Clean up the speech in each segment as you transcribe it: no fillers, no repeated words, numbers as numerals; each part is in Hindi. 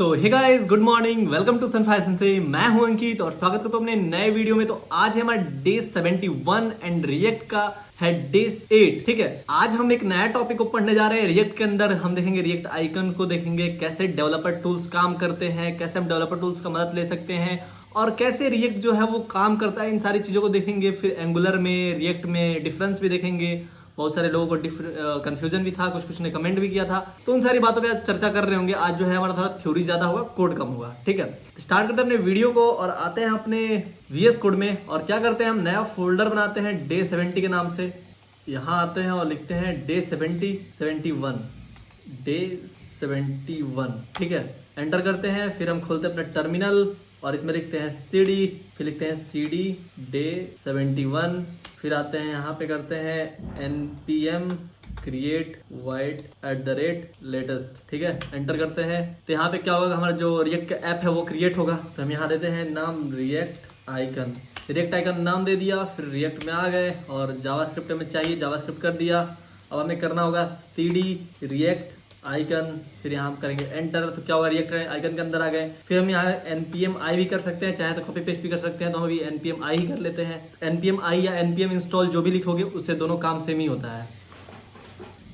तो hey guys, good morning, welcome to Sunfire Sensei. मैं हूं अंकित और स्वागत करता हूं अपने नए वीडियो में। तो आज है हमारा डे 71 एंड रिएक्ट का है डे 8। ठीक है, आज हम एक नया टॉपिक को पढ़ने जा रहे हैं। रिएक्ट के अंदर हम देखेंगे रिएक्ट आइकन को, देखेंगे कैसे डेवलपर टूल्स काम करते हैं, कैसे हम डेवलपर टूल्स का मदद ले सकते हैं और कैसे रिएक्ट जो है वो काम करता है। इन सारी चीज़ों को देखेंगे। फिर एंगुलर में रिएक्ट में डिफरेंस भी देखेंगे। बहुत सारे लोगों को कंफ्यूजन भी था, कुछ कुछ ने कमेंट भी किया था। तो उन सारी बातों पे आज चर्चा कर रहे होंगे। आज जो है हमारा थोड़ा थ्योरी ज्यादा होगा, कोड कम होगा। ठीक है, स्टार्ट करते हैं अपने वीडियो को और आते हैं अपने VS कोड में। और क्या करते हैं, हम नया फोल्डर बनाते हैं डे 70 के नाम से। यहाँ आते हैं और लिखते हैं डे 71 डे 71। ठीक है, एंटर करते हैं। फिर हम खोलते हैं अपना टर्मिनल और इसमें लिखते हैं CD, फिर लिखते हैं CD डे 71। फिर आते हैं यहाँ पे करते हैं npm create void @latest। ठीक है, एंटर करते हैं। तो यहाँ पे क्या होगा, हमारा जो रिएक्ट का ऐप है वो क्रिएट होगा। तो हम यहाँ देते हैं नाम रिएक्ट आइकन नाम दे दिया। फिर रिएक्ट में आ गए और जावास्क्रिप्ट हमें चाहिए, जावास्क्रिप्ट कर दिया। अब हमें करना होगा CD रिएक्ट आइकन, फिर यहाँ हम करेंगे एंटर। तो क्या होगा, रिएक्ट आइकन के अंदर आ गए। फिर हम यहाँ npm i भी कर सकते हैं, चाहे तो कॉपी पेस्ट भी कर सकते हैं। तो हम अभी npm i ही कर लेते हैं। npm i या npm इंस्टॉल जो भी लिखोगे उससे दोनों काम सेम ही होता है।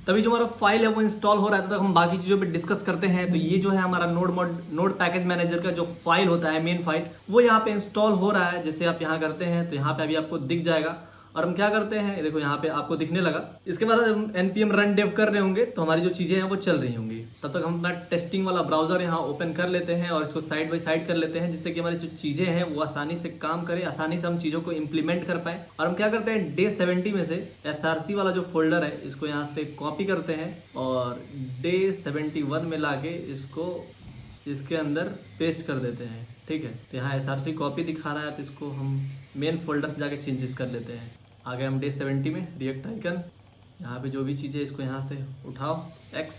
तभी जो हमारा फाइल है वो इंस्टॉल हो रहा है, तब तक हम बाकी चीज़ों पे डिस्कस करते हैं। तो ये जो है हमारा नोड पैकेज मैनेजर का जो फाइल होता है, मेन फाइल, वो यहाँ पे इंस्टॉल हो रहा है। जैसे आप यहाँ करते हैं तो यहाँ पे अभी आपको दिख जाएगा। और हम क्या करते हैं, देखो यहाँ पे आपको दिखने लगा। इसके बाद हम npm रन डेव कर रहे होंगे तो हमारी जो चीज़ें हैं वो चल रही होंगी। तब तक हम अपना टेस्टिंग वाला ब्राउजर यहाँ ओपन कर लेते हैं और इसको साइड बाई साइड कर लेते हैं, जिससे कि हमारी जो चीज़ें हैं वो आसानी से काम करे, आसानी से हम चीज़ों को इम्प्लीमेंट कर पाए। और हम क्या करते हैं, डे 70 में से src वाला जो फोल्डर है इसको यहाँ से कॉपी करते हैं और डे 71 में लाके इसको इसके अंदर पेस्ट कर देते हैं। ठीक है, तो यहाँ src कॉपी दिखा रहा है तो इसको हम मेन फोल्डर से जाके चेंजेस कर लेते हैं। आ गए हम डे 70 में, रिएक्ट आइकन। यहाँ पे जो भी चीज़ें इसको यहाँ से उठाओ, X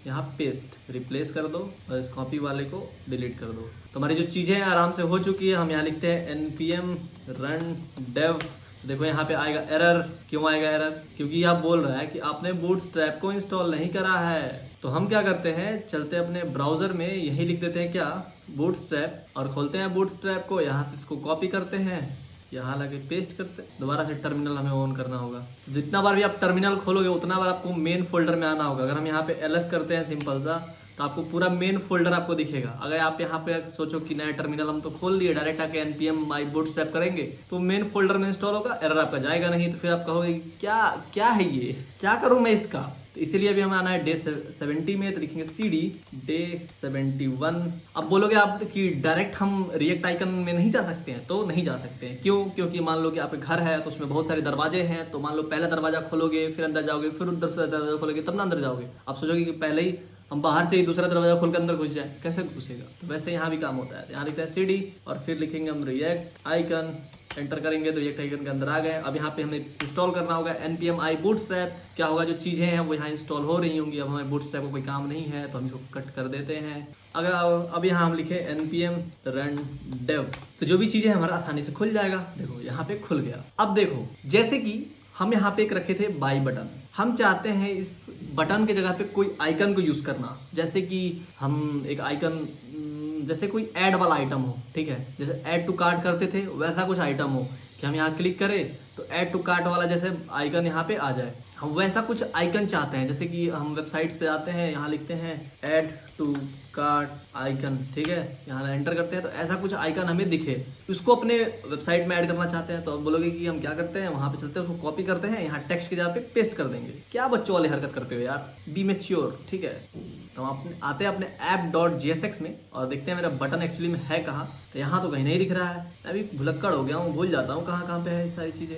यहाँ पेस्ट, रिप्लेस कर दो और इस कॉपी वाले को डिलीट कर दो। तो हमारी जो चीज़ें आराम से हो चुकी है। हम यहाँ लिखते हैं npm रन डेव। देखो यहाँ पे आएगा एरर। क्यों आएगा एरर? क्योंकि यह बोल रहा है कि आपने बूटस्ट्रैप को इंस्टॉल नहीं करा है। तो हम क्या करते हैं, चलते अपने ब्राउजर में, यही लिख देते हैं क्या, बूटस्ट्रैप, और खोलते हैं बूटस्ट्रैप को। यहाँ से इसको कॉपी करते हैं, यहाँ लाके पेस्ट करते, दोबारा से टर्मिनल हमें ऑन करना होगा। जितना बार भी आप टर्मिनल खोलोगे उतना बार आपको मेन फोल्डर में आना होगा। अगर हम यहाँ पे ls करते हैं सिंपल सा, तो आपको पूरा मेन फोल्डर आपको दिखेगा। अगर आप यहाँ पे सोचो कि नया टर्मिनल हम तो खोल लिए, डायरेक्ट आके npm my bootstrap करेंगे तो मेन फोल्डर में इंस्टॉल होगा, एरर आपका जाएगा नहीं। तो फिर आप कहोगे क्या क्या है ये, क्या करूँ मैं इसका। तो इसीलिए अभी हमें आना है डे 70 में। तो लिखेंगे CD डे 71। अब बोलोगे आप कि डायरेक्ट हम रिएक्ट आइकन में नहीं जा सकते हैं, तो नहीं जा सकते हैं। क्यों? क्योंकि मान लो कि आपके घर है तो उसमें बहुत सारे दरवाजे हैं। तो मान लो पहला दरवाजा खोलोगे, फिर अंदर जाओगे, फिर उधर से दरवाजा खोलोगे, तब ना अंदर जाओगे। आप सोचोगे कि पहले ही हम बाहर से ही दूसरा दरवाजा खोल के अंदर घुस जाए, कैसे घुसेगा। तो वैसे यहाँ भी काम होता है। यहाँ लिखते हैं CD और फिर लिखेंगे हम रिएक्ट आइकन, एंटर करेंगे तो रिएक्ट आइकन के अंदर आ गए। अब यहाँ पे हमें इंस्टॉल करना होगा npm i bootstrap। क्या होगा, जो चीज़ें हैं वो यहाँ इंस्टॉल हो रही होंगी। अब हमें bootstrap का कोई काम नहीं है तो हम इसको कट कर देते हैं। अगर अब यहाँ हम लिखे npm run dev, तो जो भी चीज़ें हमारा आसानी से खुल जाएगा। देखो यहाँ पे खुल गया। अब देखो, जैसे कि हम यहाँ पे एक रखे थे बाई बटन, हम चाहते हैं इस बटन के जगह पे कोई आइकन को यूज़ करना। जैसे कि हम एक आइकन, जैसे कोई ऐड वाला आइटम हो, ठीक है, जैसे ऐड टू कार्ट करते थे वैसा कुछ आइटम हो कि हम यहाँ क्लिक करें तो ऐड टू कार्ट वाला जैसे आइकन यहाँ पे आ जाए। हम वैसा कुछ आइकन चाहते हैं। जैसे कि हम वेबसाइट्स पे जाते हैं, यहाँ लिखते हैं ऐड टू कार्ट आइकन, ठीक है, यहाँ एंटर करते हैं तो ऐसा कुछ आइकन हमें दिखे, उसको अपने वेबसाइट में ऐड करना चाहते हैं। तो अब बोलोगे कि हम क्या करते हैं, वहाँ पे चलते हैं, उसको कॉपी करते हैं, यहाँ टेक्स्ट की जगह पे पेस्ट कर देंगे। क्या बच्चों वाली हरकत करते हो यार, बी मैच्योर। ठीक है, तो हम अपने आते हैं अपने app.jsx में और देखते हैं मेरा बटन एक्चुअली में है कहाँ। तो यहाँ तो कहीं नहीं दिख रहा है। मैं भी भुलक्कड़ हो गया हूँ, भूल जाता हूँ कहाँ कहाँ पे है ये सारी चीज़ें।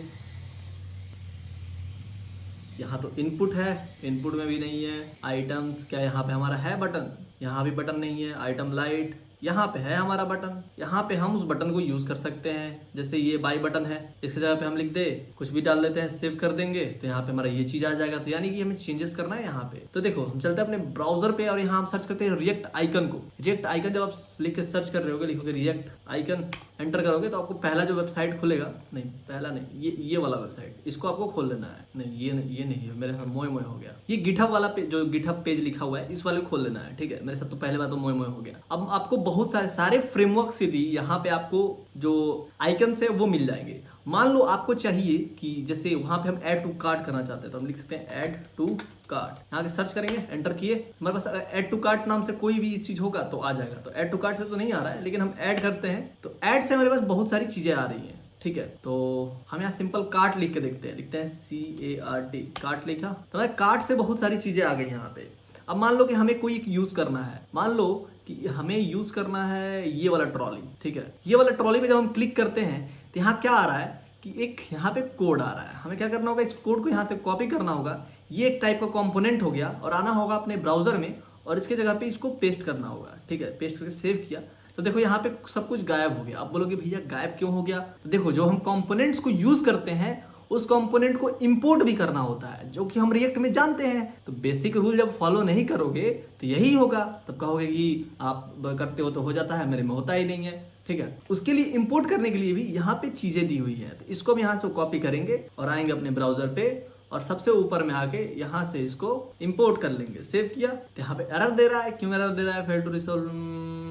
यहाँ तो इनपुट है, इनपुट में भी नहीं है। आइटम्स, क्या यहाँ पे हमारा है बटन, यहाँ भी बटन नहीं है। आइटम लाइट, यहाँ पे है हमारा बटन, यहाँ पे हम उस बटन को यूज कर सकते हैं। जैसे ये बाई बटन है, इसके जगह पे हम लिख दे कुछ भी डाल देते हैं, सेव कर देंगे तो यहाँ पे हमारा ये चीज आ जाएगा। तो यानी कि हमें चेंजेस करना है यहाँ पे। तो देखो हम चलते हैं अपने ब्राउजर पे और यहाँ हम सर्च करते हैं रिएक्ट आइकन को। रिएक्ट आइकन जब आप लिख के सर्च कर रहे होगे, लिखोगे रिएक्ट आइकन, एंटर करोगे तो आपको पहला जो वेबसाइट खुलेगा, नहीं पहला नहीं, ये वाला वेबसाइट, इसको आपको खोल लेना है। नहीं ये नहीं है, मेरे साथ मोए मोए हो गया। ये गिटहब वाला जो गिटहब पेज लिखा हुआ है इस वाले को खोल लेना है, ठीक है। मेरे साथ तो पहले बार तो मोए मोए हो गया। अब आपको बहुत सारे फ्रेमवर्क से भी यहाँ पे आपको जो आइकन है वो मिल जाएंगे। मान लो आपको चाहिए कि जैसे वहां पे हम ऐड टू कार्ट करना चाहते हैं तो हम लिख सकते हैं ऐड टू कार्ट। यहाँ के सर्च करेंगे, एंटर किए, हमारे पास ऐड टू कार्ट नाम से कोई भी चीज होगा तो आ जाएगा। तो ऐड टू कार्ट से तो नहीं आ रहा है, लेकिन हम ऐड करते हैं तो ऐड से हमारे पास बहुत सारी चीजें आ रही हैं, ठीक है। तो हम यहाँ सिंपल कार्ट लिख के देखते हैं, लिखते हैं CART, कार्ट लिखा तो हमारे कार्ट से बहुत सारी चीजें आ गई यहाँ पे। अब मान लो कि हमें कोई एक यूज करना है, मान लो कि हमें यूज करना है ये वाला ट्रॉली, ठीक है। ये वाला ट्रॉली पे जब हम क्लिक करते हैं तो यहाँ क्या आ रहा है कि एक यहाँ पे कोड आ रहा है। हमें क्या करना होगा, इस कोड को यहाँ पे कॉपी करना होगा। ये एक टाइप का कंपोनेंट हो गया और आना होगा अपने ब्राउजर में और इसके जगह पे इसको पेस्ट करना होगा, ठीक है। पेस्ट करके सेव किया तो देखो यहाँ पे सब कुछ गायब हो गया। आप बोलोगे भैया गायब क्यों हो गया? तो देखो जो हम कंपोनेंट्स को यूज करते हैं उस कंपोनेंट को इंपोर्ट भी करना होता है, जो कि हम रिएक्ट में जानते हैं। तो बेसिक रूल जब फॉलो नहीं करोगे तो यही होगा, तब कहोगे कि आप करते हो तो हो जाता है, मेरे में होता ही नहीं है, ठीक है। उसके लिए इंपोर्ट करने के लिए भी यहाँ पे चीजें दी हुई है। तो इसको हम यहाँ से कॉपी करेंगे और आएंगे अपने ब्राउजर पे और सबसे ऊपर में आके यहाँ से इसको इंपोर्ट कर लेंगे। सेव किया तो यहाँ पे एरर दे रहा है, क्यों एरर दे रहा है? Fail to resolve.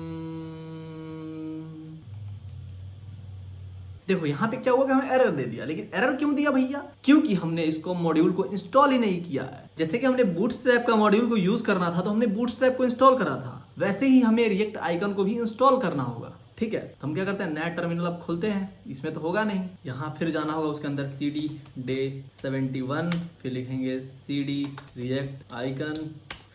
देखो यहाँ पे क्या हुआ कि हमें एरर दे दिया, लेकिन एरर क्यों दिया भैया? क्योंकि हमने इसको मॉड्यूल को इंस्टॉल ही नहीं किया है। जैसे कि हमने बूटस्ट्रैप का मॉड्यूल को यूज करना था तो हमने बूटस्ट्रैप को इंस्टॉल करा था, वैसे ही हमें रिएक्ट आइकन को भी इंस्टॉल करना होगा, ठीक है। तो हम क्या करते हैं, नया टर्मिनल अब खोलते हैं, इसमें तो होगा नहीं। यहाँ फिर जाना होगा उसके अंदर CD day 71, फिर लिखेंगे CD react icon,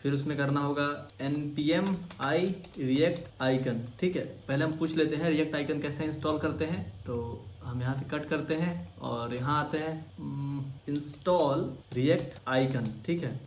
फिर उसमें करना होगा npm i react icon, ठीक है। पहले हम पूछ लेते हैं रिएक्ट आइकन कैसे इंस्टॉल करते हैं। तो हम यहाँ से कट करते हैं और यहाँ आते हैं इंस्टॉल रिएक्ट आइकन, ठीक है।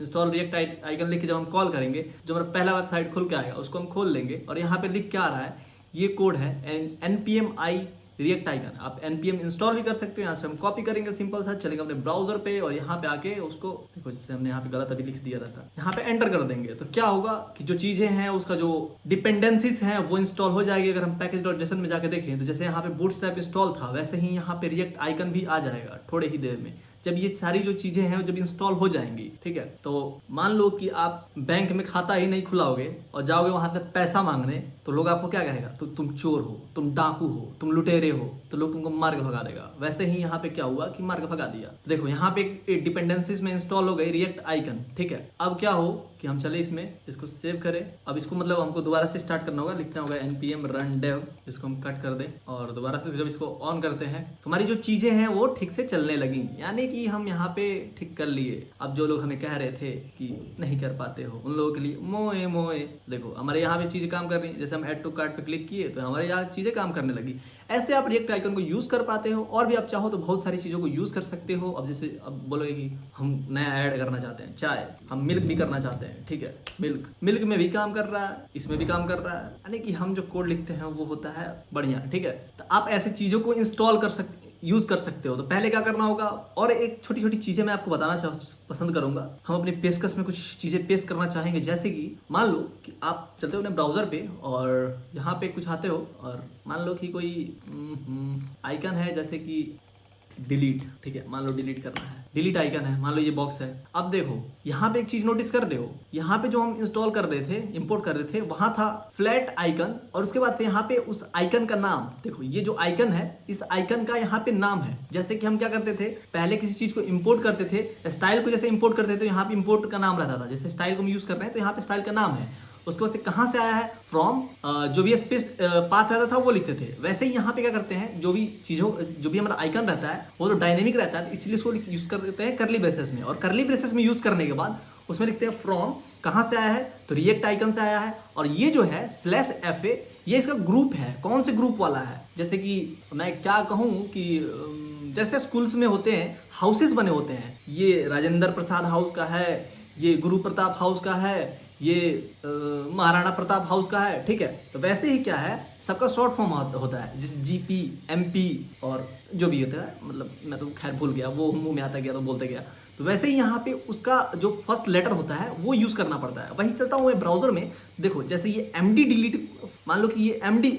इंस्टॉल रिएक्ट आइकन लिख के जब हम कॉल करेंगे, जो हमारा पहला वेबसाइट खुल के आएगा उसको हम खोल लेंगे और यहाँ पे लिख के आ रहा है, ये कोड है npm i रिएक्ट आइकन। आप npm इंस्टॉल भी कर सकते हो। यहाँ से हम कॉपी करेंगे, सिंपल सा चलेंगे अपने ब्राउजर पे और यहाँ पे आके उसको देखो, जैसे हमने यहाँ पे गलत अभी लिख दिया था, यहाँ पे एंटर कर देंगे तो क्या होगा कि जो चीजें हैं उसका जो डिपेंडेंसीज हैं वो इंस्टॉल हो जाएगी। अगर हम package.json में जाके देखें तो जैसे यहाँ पे बूटस्ट्रैप इंस्टॉल था, वैसे ही यहाँ पे रिएक्ट आइकन भी आ जाएगा थोड़े ही देर में, जब ये सारी जो चीजें हैं जब इंस्टॉल हो जाएंगी, ठीक है। तो मान लो कि आप बैंक में खाता ही नहीं खुलाओगे और जाओगे वहां से पैसा मांगने, तो लोग आपको क्या कहेगा? तो तुम चोर हो, तुम डाकू हो, तुम लुटेरे हो, तो लोग तुमको मार के भगा देगा। वैसे ही यहाँ पे क्या हुआ कि मार के भगा दिया। देखो यहाँ पे डिपेंडेंसीज में इंस्टॉल हो गई रिएक्ट आइकन, ठीक है। अब क्या हो कि हम चले इसमें, इसको सेव करें। अब इसको मतलब हमको दोबारा से स्टार्ट करना होगा, लिखना होगा npm run dev, इसको हम कट कर दें और दोबारा से जब इसको ऑन करते हैं तो हमारी जो चीजें हैं वो ठीक से चलने लगी, यानी कि हम यहाँ पे ठीक कर लिए। अब जो लोग हमें कह रहे थे कि नहीं कर पाते हो, उन लोगों के लिए मोए मोए, देखो हमारे यहाँ पे चीजें काम कर रही हैं। जैसे हम ऐड टू कार्ट पे क्लिक किए तो हमारे यहाँ चीजें काम करने लगी। ऐसे आप रिएक्ट आइकन को यूज कर पाते हो और भी आप चाहो तो बहुत सारी चीजों को यूज कर सकते हो। अब जैसे अब बोलोगे कि हम नया ऐड करना चाहते हैं, चाय, हम मिल्क भी करना चाहते हैं, ठीक है। मिल्क में भी काम कर रहा है, इसमें भी काम कर रहा है, यानी कि हम जो कोड लिखते हैं वो होता है बढ़िया, ठीक है। तो आप ऐसे चीजों को इंस्टॉल कर सकते, यूज कर सकते हो। तो पहले क्या करना होगा, और एक छोटी छोटी चीजें मैं आपको बताना पसंद करूंगा। हम अपनी पेशकश में कुछ चीजें पेश करना चाहेंगे, जैसे कि मान लो कि आप चलते हो अपने ब्राउजर पे और यहाँ पे कुछ आते हो और मान लो कि कोई आइकन है जैसे कि डिलीट, ठीक है। मान लो डिलीट करना है, डिलीट आइकन है, मान लो ये बॉक्स है। अब देखो यहाँ पे एक चीज नोटिस कर रहे हो, यहाँ पे जो हम इंस्टॉल कर रहे थे, इंपोर्ट कर रहे थे, वहां था फ्लैट आइकन और उसके बाद यहाँ पे उस आइकन का नाम। देखो ये जो आइकन है, इस आइकन का यहाँ पे नाम है। जैसे कि हम क्या करते थे, पहले किसी चीज को इंपोर्ट करते थे, स्टाइल को जैसे इंपोर्ट करते थे तो यहाँ पे इंपोर्ट का नाम रहता था। जैसे स्टाइल को हम यूज कर रहे हैं तो यहाँ पे स्टाइल का नाम है, उसके बाद से कहाँ से आया है, फ्रॉम, जो भी स्पेस पाथ रहता था वो लिखते थे। वैसे ही यहाँ पे क्या करते हैं, जो भी चीजों, जो भी हमारा आइकन रहता है वो तो डायनेमिक रहता है, इसलिए उसको यूज कर देते हैं करली ब्रेसेस में। और करली ब्रेसेस में यूज करने के बाद उसमें लिखते हैं फ्रॉम, कहाँ से आया है, तो रिएक्ट आइकन से आया है। और ये जो है /fa, ये इसका ग्रुप है, कौन से ग्रुप वाला है। जैसे कि मैं क्या कहूँ कि जैसे स्कूल्स में होते हैं हाउसेस बने होते हैं, ये राजेंद्र प्रसाद हाउस का है, ये गुरु प्रताप हाउस का है, ये महाराणा प्रताप हाउस का है, ठीक है। तो वैसे ही क्या है, सबका शॉर्ट फॉर्म होता है, जैसे जीपी, एमपी और जो भी होता है, मतलब मैं तो खैर भूल गया, वो मुंह में आता गया तो बोलते गया। तो वैसे ही यहाँ पे उसका जो फर्स्ट लेटर होता है वो यूज करना पड़ता है। वही चलता हूँ मैं ब्राउजर में, देखो जैसे ये एमडी डिलीट, मान लो कि ये एमडी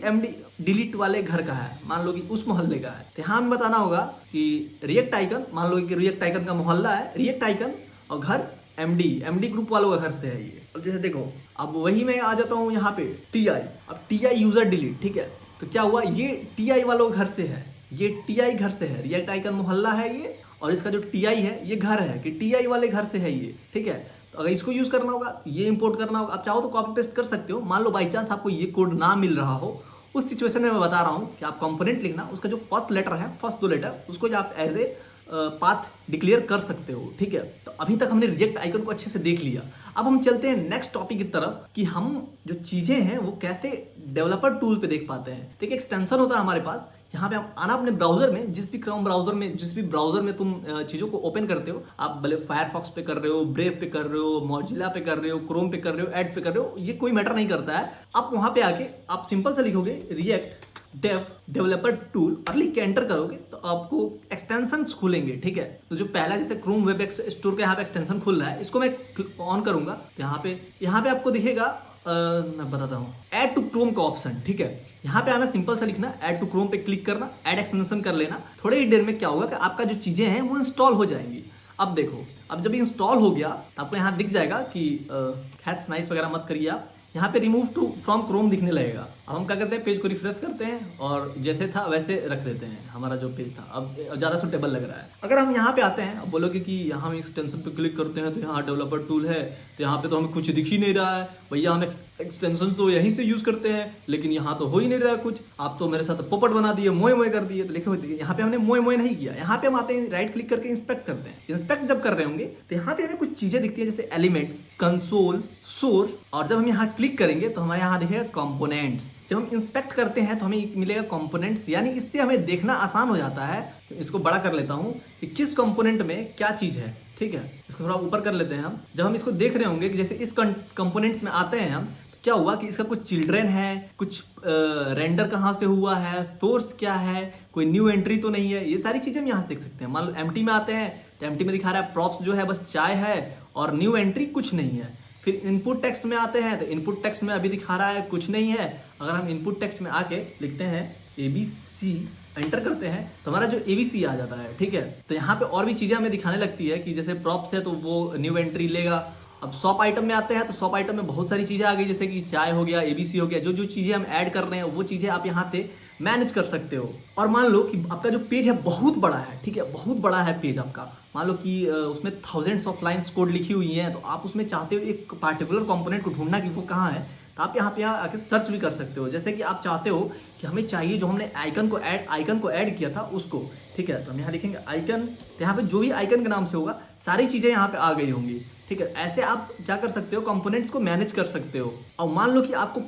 डिलीट वाले घर का है, मान लो कि उस मोहल्ले का है, तो यहाँ हमें बताना होगा कि रिएक्ट आइकन, मान लो कि रिएक्ट आइकन का मोहल्ला है रिएक्ट आइकन और घर एमडी ग्रुप वालों का घर से है ये। अब जैसे देखो, अब वही मैं आ जाता हूँ यहाँ पे टीआई, अब टीआई यूजर डिलीट, ठीक है। तो क्या हुआ, ये टीआई वालों घर से है, ये टीआई घर से है, रिएक्ट आइकन मोहल्ला है ये, और इसका जो टीआई है ये घर है कि टीआई वाले घर से है ये, ठीक है। तो अगर इसको यूज करना होगा, ये इंपोर्ट करना होगा, आप चाहो तो कॉपी पेस्ट कर सकते हो। मान लो बाई चांस आपको ये कोड ना मिल रहा हो, उस सिचुएशन में मैं बता रहा हूँ कि आप कंपोनेंट लिखना, उसका जो फर्स्ट लेटर है, फर्स्ट 2 लेटर, उसको आप एज ए पाथ डिक्लेयर कर सकते हो, ठीक है। तो अभी तक हमने रिजेक्ट आइकन को अच्छे से देख लिया। अब हम चलते हैं नेक्स्ट टॉपिक की तरफ कि हम जो चीजें हैं वो कैसे डेवलपर टूल पे देख पाते हैं। ठीक है, एक्सटेंशन होता है हमारे पास, यहाँ पे हम आना अपने ब्राउजर में, जिस भी क्रोम ब्राउजर में, जिस भी ब्राउजर में तुम चीजों को ओपन करते हो, आप भले फायरफॉक्स पे कर रहे हो, ब्रेव पे कर रहे हो, मॉजिला पे कर रहे हो, क्रोम पे कर रहे हो, एड पे कर रहे हो, ये कोई मैटर नहीं करता है। आप वहां पे आके आप सिंपल से लिखोगे रिएक्ट डेवलपर टूल और लिख के एंटर करोगे तो आपको एक्सटेंशन खुलेंगे, ठीक है। तो जो पहला जैसे क्रोम वेब स्टोर का यहाँ पे एक्सटेंशन खुल रहा है, इसको मैं ऑन करूंगा तो यहाँ पे आपको दिखेगा, मैं बताता हूँ, ऐड टू क्रोम का ऑप्शन, ठीक है। यहाँ पे आना, सिंपल सा लिखना, ऐड टू क्रोम पे क्लिक करना, ऐड एक्सटेंशन कर लेना। थोड़ी ही देर में क्या होगा कि आपका जो चीजें हैं वो इंस्टॉल हो जाएंगी। अब देखो, अब जब इंस्टॉल हो गया तो आपको यहाँ दिख जाएगा कि खैर स्नाइस वगैरह मत करिए आप, यहाँ पे रिमूव टू फ्रॉम क्रोम दिखने लगेगा। अब हम क्या करते हैं, पेज को रिफ्रेश करते हैं और जैसे था वैसे रख देते हैं, हमारा जो पेज था अब ज़्यादा सुटेबल लग रहा है। अगर हम यहाँ पे आते हैं, अब बोलोगे कि यहाँ हम एक्सटेंशन पे क्लिक करते हैं तो यहाँ डेवलपर टूल है, तो यहाँ पे तो हमें कुछ दिख ही नहीं रहा है भैया, हम एक्सटेंशन तो यहीं से यूज़ करते हैं लेकिन यहाँ तो हो ही नहीं रहा कुछ, आप तो मेरे साथ पोपट बना दिए, मोए मोए कर दिए। तो लिखे हुए यहाँ पे हमने मोए मोए नहीं किया, यहाँ पे हम आते हैं, राइट क्लिक करके इंस्पेक्ट करते हैं। इंस्पेक्ट जब कर रहे होंगे तो यहाँ पे हमें कुछ चीज़ें दिखती है, जैसे एलिमेंट्स, कंसोल, सोर्स, और जब हम यहाँ क्लिक करेंगे तो हमारे यहाँ दिखेगा कंपोनेंट्स। जब हम इंस्पेक्ट करते हैं तो हमें मिलेगा कंपोनेंट्स, यानी इससे हमें देखना आसान हो जाता है। तो इसको बड़ा कर लेता हूँ कि किस कंपोनेंट में क्या चीज़ है, ठीक है। इसको थोड़ा ऊपर कर लेते हैं हम। जब हम इसको देख रहे होंगे कि जैसे इस कंपोनेंट्स में आते हैं हम, तो क्या हुआ कि इसका कुछ चिल्ड्रेन है, कुछ रेंडर कहाँ से हुआ है, सोर्स क्या है, कोई न्यू एंट्री तो नहीं है, ये सारी चीज़ें हम यहाँ से देख सकते हैं। मान लो एम्प्टी में आते हैं तो एम्प्टी में दिखा रहा है प्रॉप्स जो है बस चाय है और न्यू एंट्री कुछ नहीं है। फिर इनपुट टेक्स्ट में आते हैं तो इनपुट टेक्स्ट में अभी दिखा रहा है कुछ नहीं है। अगर हम इनपुट टेक्स्ट में आके लिखते हैं ABC, एंटर करते हैं तो हमारा जो ABC आ जाता है, ठीक है। तो यहाँ पे और भी चीज़ें हमें दिखाने लगती है कि जैसे प्रॉप्स है तो वो न्यू एंट्री लेगा। अब शॉप आइटम में आते हैं तो शॉप आइटम में बहुत सारी चीज़ें आ गई, जैसे कि चाय हो गया, ABC हो गया, जो जो चीज़ें हम ऐड कर रहे हैं वो चीज़ें आप यहाँ से मैनेज कर सकते हो। और मान लो कि आपका जो पेज है बहुत बड़ा है, ठीक है, बहुत बड़ा है पेज आपका, मान लो कि उसमें थाउजेंड्स ऑफ लाइन्स कोड लिखी हुई हैं, तो आप उसमें चाहते हो एक पार्टिकुलर कंपोनेंट को ढूंढना कि वो कहाँ है, तो आप यहाँ पे आके सर्च भी कर सकते हो। जैसे कि आप चाहते हो कि हमें चाहिए जो हमने आइकन को ऐड किया था उसको, ठीक है। तो हम यहाँ लिखेंगे आइकन, तो यहाँ पे जो भी आइकन के नाम से होगा सारी चीज़ें यहाँ पे आ गई होंगी, ठीक है। ऐसे आप क्या कर सकते हो, कंपोनेंट्स को मैनेज कर सकते हो। और मान लो कि आपको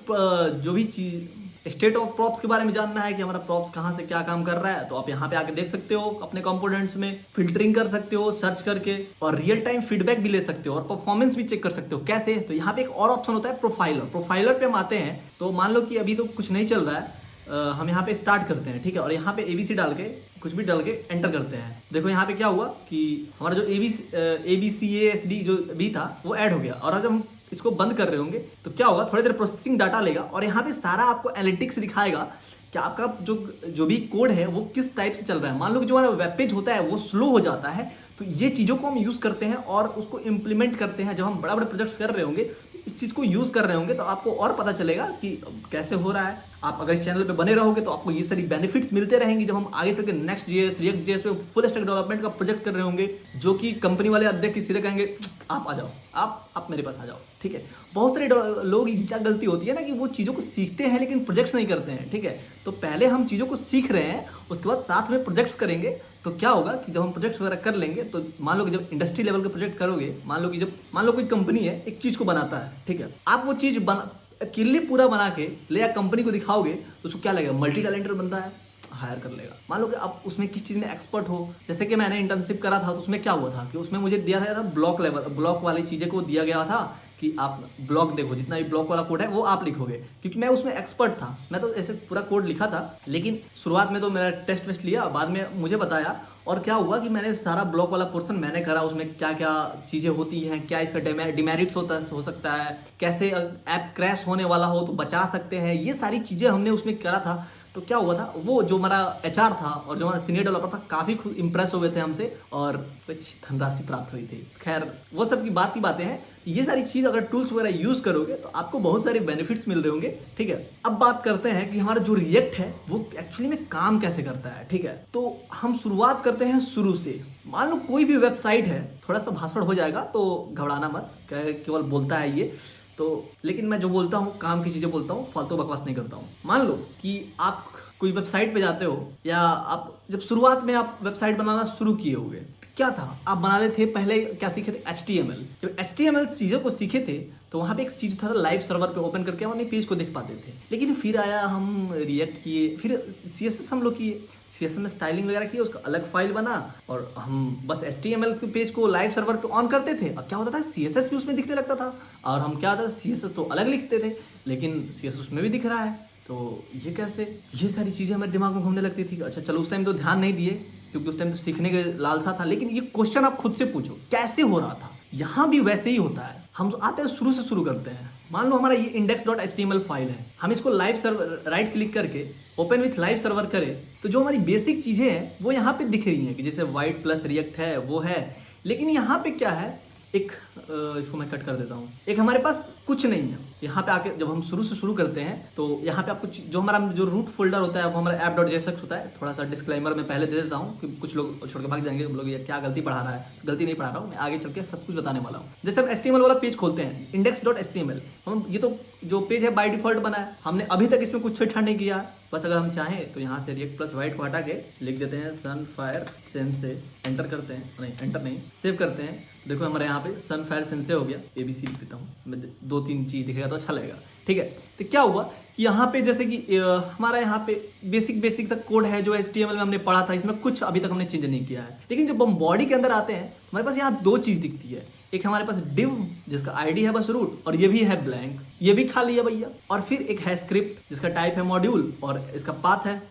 जो भी चीज़ स्टेट ऑफ प्रॉप्स के बारे में जानना है कि हमारा प्रॉप्स कहाँ से क्या काम कर रहा है, तो आप यहाँ पे आके देख सकते हो, अपने कंपोनेंट्स में फिल्टरिंग कर सकते हो सर्च करके, और रियल टाइम फीडबैक भी ले सकते हो और परफॉर्मेंस भी चेक कर सकते हो। कैसे, तो यहाँ पे एक और ऑप्शन होता है प्रोफाइलर पे हम आते हैं। तो मान लो कि अभी तो कुछ नहीं चल रहा है, हम यहाँ पे स्टार्ट करते हैं, ठीक है, और यहाँ पे ABC डाल के कुछ भी डाल के एंटर करते हैं। देखो यहाँ पे क्या हुआ कि हमारा जो ABCASD जो भी था वो ऐड हो गया। और अगर हम इसको बंद कर रहे होंगे तो क्या होगा, थोड़ी देर प्रोसेसिंग डाटा लेगा और यहाँ पे सारा आपको एनालिटिक्स दिखाएगा कि आपका जो भी कोड है वो किस टाइप से चल रहा है। मान लो कि जो हमारा वेब पेज होता है वो स्लो हो जाता है, तो ये चीज़ों को हम यूज़ करते हैं और उसको इम्प्लीमेंट करते हैं। जब हम बड़ा बड़े प्रोजेक्ट्स कर रहे होंगे, इस चीज़ को यूज़ कर रहे होंगे, तो आपको और पता चलेगा कि कैसे हो रहा है। आप अगर इस चैनल पे बने रहोगे तो आपको ये सारी बेनिफिट्स मिलते रहेंगे। जब हम आगे चल के Next.js, React.js पे फुल स्टैक डेवलपमेंट का प्रोजेक्ट कर रहे होंगे, जो कि कंपनी वाले देख के सीधे कहेंगे आप आ जाओ, आप मेरे पास आ जाओ, ठीक है। बहुत सारे लोग क्या गलती होती है ना कि वो चीज़ों को सीखते हैं लेकिन प्रोजेक्ट्स नहीं करते हैं, ठीक है। तो पहले हम चीज़ों को सीख रहे हैं, उसके बाद साथ में प्रोजेक्ट्स करेंगे। तो क्या होगा कि जब हम प्रोजेक्ट्स वगैरह कर लेंगे, तो मान लो कि जब इंडस्ट्री लेवल के प्रोजेक्ट करोगे, मान लो कोई कंपनी है एक चीज़ को बनाता है, ठीक है, आप वो चीज़ अकेले पूरा बना के ले या कंपनी को दिखाओगे तो उसको क्या लगेगा, मल्टी टैलेंटेड बंदा है, हायर कर लेगा। मान लो कि आप उसमें किस चीज़ में एक्सपर्ट हो, जैसे कि मैंने इंटर्नशिप करा था तो उसमें क्या हुआ था कि उसमें मुझे दिया था ब्लॉक वाली चीज़ें को दिया गया था कि आप ब्लॉक देखो, जितना भी ब्लॉक वाला कोड है वो आप लिखोगे, क्योंकि मैं उसमें एक्सपर्ट था। मैं तो ऐसे पूरा कोड लिखा था, लेकिन शुरुआत में तो मेरा टेस्ट वेस्ट लिया, बाद में मुझे बताया और क्या हुआ कि मैंने सारा ब्लॉक वाला पोर्शन मैंने करा। उसमें क्या क्या चीज़ें होती हैं, क्या इसका डिमेरिट्स हो सकता है, कैसे ऐप क्रैश होने वाला हो तो बचा सकते हैं, ये सारी चीज़ें हमने उसमें करा था। तो क्या हुआ था, वो जो हमारा एचआर था और जो हमारा सीनियर डेवलपर था काफ़ी इंप्रेस हो गए थे हमसे और कुछ धनराशि प्राप्त हुई थी। खैर वो सब की बातें हैं। ये सारी चीज़ अगर टूल्स वगैरह यूज़ करोगे तो आपको बहुत सारे बेनिफिट्स मिल रहे होंगे। ठीक है, अब बात करते हैं कि हमारा जो रिएक्ट है वो एक्चुअली में काम कैसे करता है। ठीक है, तो हम शुरुआत करते हैं शुरू से। मान लो कोई भी वेबसाइट है, थोड़ा सा भाषण हो जाएगा तो घबराना मत, केवल बोलता है ये तो, लेकिन मैं जो बोलता हूँ काम की चीज़ें बोलता हूँ, फालतू बकवास नहीं करता हूँ। मान लो कि आप कोई वेबसाइट पे जाते हो, या आप जब शुरुआत में आप वेबसाइट बनाना शुरू किए होगे, क्या था, आप बनाते थे, पहले क्या सीखे थे, HTML। जब HTML चीज़ों को सीखे थे तो वहाँ पे एक चीज़ था, लाइव सर्वर पे ओपन करके हम अपने पेज को देख पाते थे। लेकिन फिर आया, हम रिएक्ट किए, फिर CSS हम लोग किए, CSS में स्टाइलिंग वगैरह किए, उसका अलग फाइल बना और हम बस HTML के पेज को लाइव सर्वर पे ऑन करते थे। अब क्या होता था, CSS भी उसमें दिखने लगता था और हम क्या होता था, CSS तो अलग लिखते थे लेकिन CSS उसमें भी दिख रहा है, तो ये कैसे, ये सारी चीज़ें हमारे दिमाग में घूमने लगती थी। अच्छा चलो, उस टाइम तो ध्यान नहीं दिए क्योंकि उस टाइम तो सीखने के लालसा था, लेकिन ये क्वेश्चन आप खुद से पूछो कैसे हो रहा था। यहाँ भी वैसे ही होता है। हम आते हैं शुरू से शुरू करते हैं। मान लो हमारा ये index.html फाइल है, हम इसको लाइव सर्वर राइट क्लिक करके ओपन विथ लाइव सर्वर करें तो जो हमारी बेसिक चीज़ें हैं वो यहाँ पे दिख रही हैं कि जैसे वाइट प्लस रिएक्ट है वो है। लेकिन यहाँ पे क्या है, एक इसको मैं कट कर देता हूँ, एक हमारे पास कुछ नहीं है। यहाँ पे आके जब हम शुरू से शुरू करते हैं तो यहाँ पे आपको जो हमारा जो रूट फोल्डर होता है वो हमारा app.jsx होता है। थोड़ा सा डिस्क्लेमर मैं पहले दे देता हूँ कि कुछ लोग छोड़ के भाग जाएंगे, लोग ये क्या गलती पढ़ा रहा है। गलती नहीं पढ़ा रहा हूँ मैं, आगे चल के सब कुछ बताने वाला हूँ। जैसे हम HTML वाला पेज खोलते हैं, index.html, हम ये तो जो पेज है बाय डिफॉल्ट बना है, हमने अभी तक इसमें कुछ छेड़छाड़ नहीं किया। बस अगर हम चाहें तो यहाँ से रिएक्ट प्लस वाइट को हटा के लिख देते हैं सनफायर सेंसे, एंटर करते हैं, नहीं एंटर नहीं, सेव करते हैं। देखो हमारे यहाँ पे सनफायर सेंसे हो गया, ABC लिख देता हूँ, मैं 2-3 चीज़ दिखेगा तो अच्छा लगेगा। ठीक है, तो क्या हुआ कि यहाँ पे जैसे कि हमारा यहाँ पे बेसिक सा कोड है जो HTML में हमने पढ़ा था, इसमें कुछ अभी तक हमने चेंज नहीं किया है। लेकिन जब हम बॉडी के अंदर आते हैं हमारे पास यहाँ 2 चीज़ दिखती है। एक हमारे पास div जिसका ID है बस रूट, और ये भी है ब्लैंक, ये भी खाली है भैया। और फिर एक है स्क्रिप्ट जिसका टाइप है मॉड्यूल और इसका पाथ है।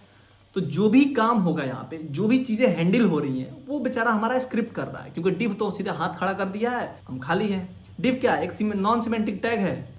तो जो भी काम होगा यहाँ पे, जो भी चीज़ें हैंडल हो रही हैं वो बेचारा हमारा स्क्रिप्ट कर रहा है, क्योंकि div तो सीधा हाथ खड़ा कर दिया है, हम खाली है। div क्या है, एक नॉन सिमेंटिक टैग है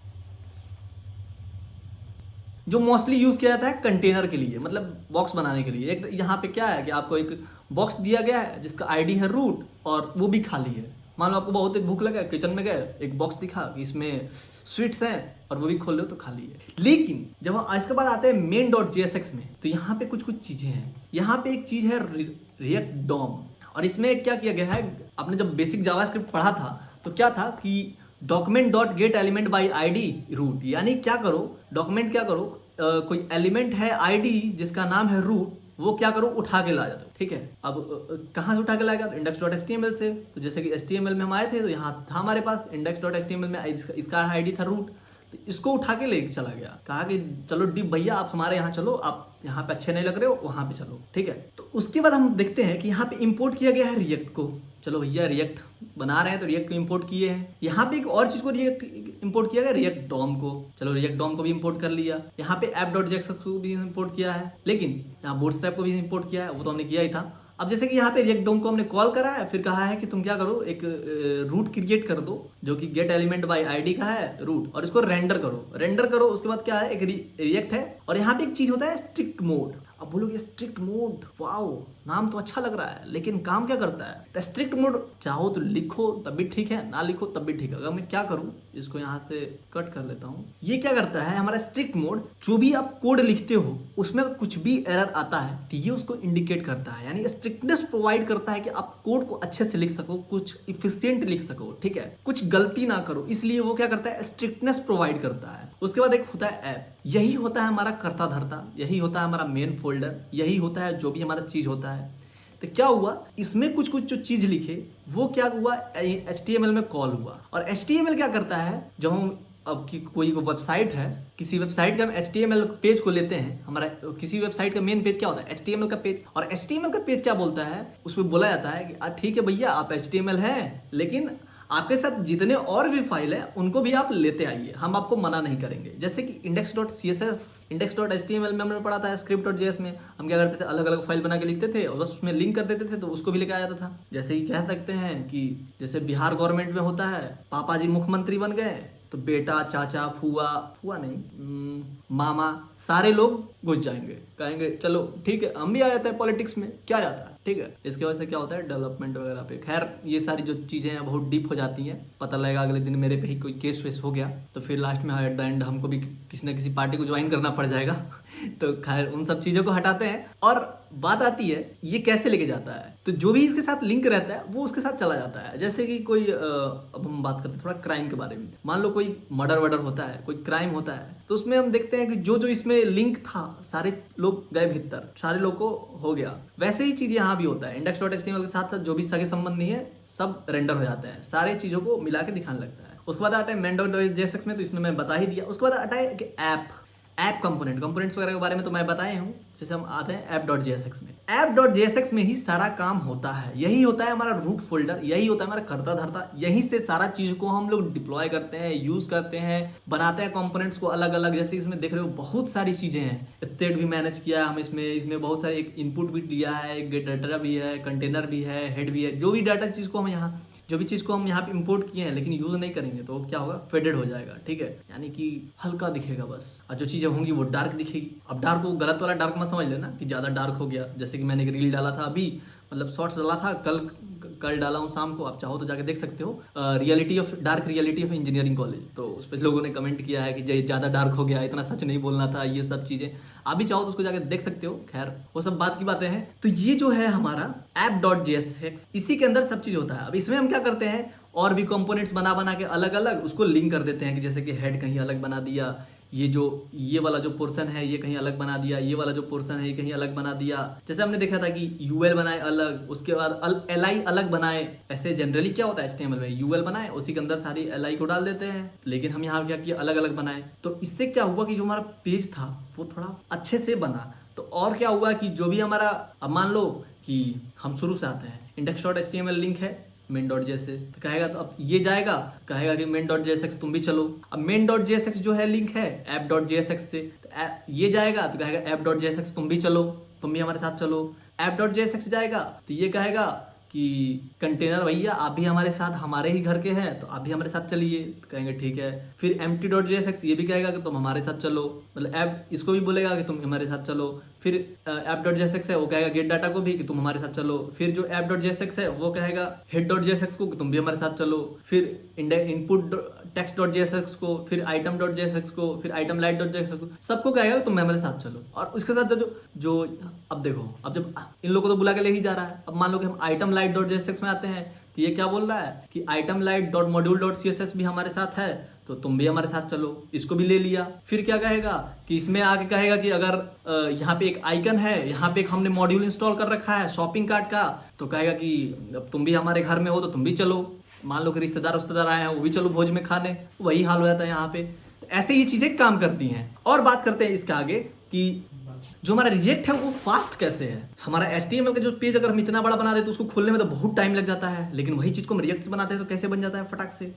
जो मोस्टली यूज़ किया जाता है कंटेनर के लिए, मतलब बॉक्स बनाने के लिए। एक यहाँ पे क्या है कि आपको एक बॉक्स दिया गया है जिसका ID है रूट और वो भी खाली है। मान लो आपको बहुत भूख लगा, किचन में गए, एक बॉक्स दिखा कि इसमें स्वीट्स हैं और वो भी खोल लो तो खाली है। लेकिन जब हम इसके बाद आते हैं main.jsx में, तो यहाँ पे कुछ चीज़ें हैं। यहाँ पे एक चीज़ है रिएक्ट डॉम, और इसमें क्या किया गया है, आपने जब बेसिक जावास्क्रिप्ट पढ़ा था तो क्या था कि document.getElementById रूट, यानी क्या करो, डॉक्यूमेंट क्या करो, कोई एलिमेंट है ID जिसका नाम है रूट, वो क्या करो, उठा के ला जाता है। ठीक है, अब कहाँ से उठा के लाएगा, index.html से। तो जैसे कि HTML में हम आए थे तो यहाँ था हमारे पास index.html में इसका ID था रूट, तो इसको उठा के लेके चला गया, कहा कि चलो div भैया आप हमारे यहाँ चलो, आप यहाँ पे अच्छे नहीं लग रहे हो, वहाँ पे चलो। ठीक है, तो उसके बाद हम देखते हैं कि यहाँ पे इंपोर्ट किया गया है रिएक्ट को। चलो भैया रिएक्ट बना रहे हैं तो रिएक्ट को इंपोर्ट किए हैं। यहाँ पे एक और चीज को रिएक्ट इंपोर्ट किया गया, रिएक्ट डॉम को। चलो रिएक्ट डॉम को भी इंपोर्ट कर लिया। यहाँ पे app.jsx को भी इंपोर्ट किया है, लेकिन यहाँ बूटस्ट्रैप को भी इंपोर्ट किया है, वो तो हमने किया ही था। अब जैसे कि यहाँ पे रिएक्ट डॉम को हमने कॉल करा है, फिर कहा है कि तुम क्या करो, एक रूट क्रिएट कर दो जो कि गेट एलिमेंट बाय ID का है रूट, और इसको रेंडर करो। उसके बाद क्या है, एक रिएक्ट है और यहाँ पे एक चीज होता है स्ट्रिक्ट मोड। अब बोलोगे स्ट्रिक्ट मोड, वाओ नाम तो अच्छा लग रहा है, लेकिन काम क्या करता है। तो स्ट्रिक्ट मोड चाहो तो लिखो तब भी ठीक है, ना लिखो तब भी ठीक है। अगर मैं क्या करूँ, इसको यहाँ से कट कर लेता हूँ। ये क्या करता है, हमारा स्ट्रिक्ट मोड, जो भी आप कोड लिखते हो उसमें कुछ भी एरर आता है तो ये उसको इंडिकेट करता है, यानी स्ट्रिक्टनेस प्रोवाइड करता है कि आप कोड को अच्छे से लिख सको, कुछ इफिशिएंट लिख सको, ठीक है, कुछ गलती ना करो। इसलिए वो क्या करता है, स्ट्रिक्टनेस प्रोवाइड करता है। उसके बाद एक होता है ऐप, यही होता है हमारा कर्ता धर्ता, यही होता है हमारा मेन फोल्डर, यही होता है जो भी हमारा चीज होता है। तो क्या हुआ, इसमें कुछ जो चीज लिखे वो क्या हुआ, HTML में कॉल हुआ। और HTML क्या करता है, जब हम अब की कोई वेबसाइट है, किसी वेबसाइट का हम HTML पेज को लेते हैं, हमारा किसी वेबसाइट का मेन पेज क्या होता है, HTML का पेज। और HTML का पेज क्या बोलता है, उसमें बोला जाता है कि ठीक है भैया आप HTML है, लेकिन आपके साथ जितने और भी फाइल है उनको भी आप लेते आइए, हम आपको मना नहीं करेंगे। जैसे कि index.css, index.html में हमने पढ़ा था, script.js में हम क्या करते थे, अलग अलग फाइल बना के लिखते थे और बस उसमें लिंक कर देते थे, तो उसको भी लेके आ जाता था। जैसे कि कह सकते हैं कि जैसे बिहार गवर्नमेंट में होता है, पापा जी मुख्यमंत्री बन गए तो बेटा, चाचा, फुआ नहीं, मामा, सारे लोग घुस जाएंगे, कहेंगे चलो ठीक है हम भी आ जाते हैं पॉलिटिक्स में, क्या जाता है, ठीक है। इसके वजह से क्या होता है, डेवलपमेंट वगैरह पे, खैर ये सारी जो चीज़ें हैं बहुत डीप हो जाती हैं। पता लगेगा अगले दिन मेरे पे ही कोई केस वेस हो गया तो फिर लास्ट में एट द एंड हमको भी किसी ना किसी पार्टी को ज्वाइन करना पड़ जाएगा तो खैर उन सब चीज़ों को हटाते हैं और बात आती है ये कैसे लेके जाता है। तो जो भी इसके साथ लिंक रहता है वो उसके साथ चला जाता है। जैसे कि कोई अब हम बात करते हैं थोड़ा क्राइम के बारे में। मान लो कोई मर्डर वर्डर होता है, कोई क्राइम होता है, तो उसमें हम देखते हैं कि जो जो इसमें लिंक था सारे लोग गए भीतर, सारे लोग को हो गया। वैसे ही चीज़ यहाँ भी होता है, index.html के साथ जो भी सगे संबंधी है सब रेंडर हो जाते हैं, सारे चीज़ों को मिला के दिखाने लगता है। उसके बाद आता है main.jsx में, तो इसमें मैं बता ही दिया। उसके बाद आता है कि ऐप कंपोनेंट्स वगैरह के बारे में तो मैं बताए हूँ। जैसे हम आते हैं app.jsx में, app.jsx में ही सारा काम होता है, यही होता है हमारा रूट फोल्डर, यही होता है हमारा करता धरता, यहीं से सारा चीज को हम लोग डिप्लॉय करते हैं, यूज करते हैं, बनाते हैं कंपोनेंट्स को अलग अलग। जैसे इसमें देख रहे हो बहुत सारी चीजें हैं, स्टेट भी मैनेज किया है हम इसमें बहुत सारे इनपुट भी दिया है, गेट डाटा भी है, कंटेनर भी है, हेड भी है। जो भी डाटा चीज को हम यहाँ पे इंपोर्ट किए हैं लेकिन यूज नहीं करेंगे तो क्या होगा, फेडेड हो जाएगा, ठीक है, यानी कि हल्का दिखेगा बस, और जो चीजें होंगी वो डार्क दिखेगी। अब डार्क को गलत वाला डार्क मत समझ लेना कि ज्यादा डार्क हो गया। जैसे कि मैंने एक रील डाला था अभी, मतलब शॉर्ट्स डाला था कल डाला हूँ शाम को, आप चाहो तो जाके देख सकते हो, dark reality of engineering college. तो उस पर लोगों ने कमेंट किया है कि ज़्यादा डार्क हो गया, इतना सच नहीं बोलना था, ये सब चीज़ें आप भी चाहो तो उसको जाके देख सकते हो। खैर वो सब बात की बातें हैं। तो ये जो है हमारा app.jsx, इसी के अंदर सब चीज़ होता है। अब इसमें हम क्या करते हैं, और भी कंपोनेंट्स बना के अलग अलग उसको लिंक कर देते हैं कि जैसे कि हेड कहीं अलग बना दिया, ये वाला जो पोर्शन है ये कहीं अलग बना दिया, ये वाला जो पोर्शन है ये कहीं अलग बना दिया। जैसे हमने देखा था कि यूएल बनाए अलग, उसके बाद एलआई अलग बनाए। ऐसे जनरली क्या होता है HTML में, यूएल बनाए उसी के अंदर सारी एलआई को डाल देते हैं, लेकिन हम यहाँ क्या किया, अलग अलग बनाए। तो इससे क्या हुआ कि जो हमारा पेज था वो थोड़ा अच्छे से बना। तो और क्या हुआ कि जो भी हमारा, अब मान लो कि हम शुरू से आते हैं, index.html लिंक है main.jsx, तो कहेगा तो अब ये जाएगा, कहेगा कि main.jsx तुम भी चलो। अब main.jsx जो है लिंक है app.jsx से, तो ये जाएगा तो कहेगा app.jsx तुम भी चलो, तुम भी हमारे साथ चलो। app.jsx जाएगा तो ये कहेगा कि कंटेनर भैया आप भी हमारे साथ, हमारे ही घर के हैं तो आप भी हमारे साथ चलिए, तो कहेंगे ठीक है। फिर empty.jsx ये भी कहेगा कि तुम हमारे साथ चलो, मतलब ऐप इसको भी बोलेगा कि तुम हमारे साथ चलो। फिर app.jsx है वो कहेगा गेट डाटा को भी कि तुम हमारे साथ चलो। फिर जो app.jsx है वो कहेगा head.jsx को कि तुम भी हमारे साथ चलो। फिर input text.jsx को, फिर item.jsx को, फिर itemLite.jsx को, सबको कहेगा कि तुम हमारे साथ चलो। और उसके साथ जो अब देखो, अब जब इन लोगों को तो बुला के ले ही जा रहा है, अब मान लो कि हम itemLite.jsx में आते हैं तो ये क्या बोल रहा है कि itemLite.module.css भी हमारे साथ है तो तुम भी हमारे साथ चलो, इसको भी ले लिया। फिर क्या कहेगा कि इसमें आके कहेगा कि अगर यहाँ पे एक आइकन है, यहाँ पे एक हमने मॉड्यूल इंस्टॉल कर रखा है शॉपिंग कार्ट का, तो कहेगा कि अब तुम भी हमारे घर में हो तो तुम भी चलो। मान लो कि रिश्तेदार आए हैं वो भी चलो भोज में खाने, वही हाल हो जाता है यहाँ पे। तो ऐसे ये चीजें काम करती हैं। और बात करते हैं इसके आगे कि जो हमारा रिएक्ट है वो फास्ट कैसे है। हमारा HTML का जो पेज अगर हम इतना बड़ा बना देते तो उसको खोलने में तो बहुत टाइम लग जाता है, लेकिन वही चीज को हम रिएक्ट से बनाते हैं तो कैसे बन जाता है फटाक से।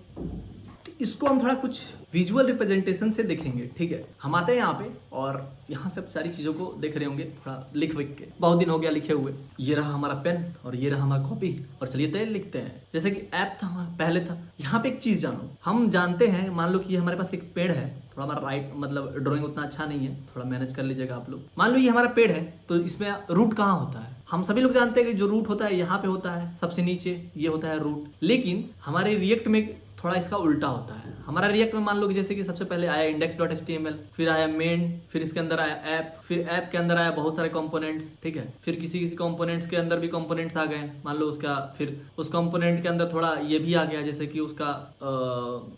इसको हम थोड़ा कुछ विजुअल रिप्रेजेंटेशन से देखेंगे, ठीक है। हम आते हैं यहाँ पे और यहाँ से सारी चीज़ों को देख रहे होंगे थोड़ा लिख के, बहुत दिन हो गया लिखे हुए। ये रहा हमारा पेन और ये रहा हमारा कॉपी, और चलिए तय लिखते हैं। जैसे कि ऐप था हमारा पहले था, यहाँ पे एक चीज़ जानो, हम जानते हैं, मान लो कि हमारे पास एक पेड़ है, थोड़ा हमारा राइट मतलब ड्राइंग उतना अच्छा नहीं है, थोड़ा मैनेज कर लीजिएगा आप लोग। मान लो ये हमारा पेड़ है तो इसमें रूट कहाँ होता है, हम सभी लोग जानते हैं कि जो रूट होता है यहाँ पे होता है, सबसे नीचे ये होता है रूट। लेकिन हमारे रिएक्ट में थोड़ा इसका उल्टा होता है। हमारा रिएक्ट में मान लो कि जैसे कि सबसे पहले आया index.html, फिर आया मेन, फिर इसके अंदर आया ऐप, फिर ऐप के अंदर आया बहुत सारे कंपोनेंट्स, ठीक है। फिर किसी कंपोनेंट्स के अंदर भी कंपोनेंट्स आ गए, मान लो उसका, फिर उस कंपोनेंट के अंदर थोड़ा ये भी आ गया, जैसे कि उसका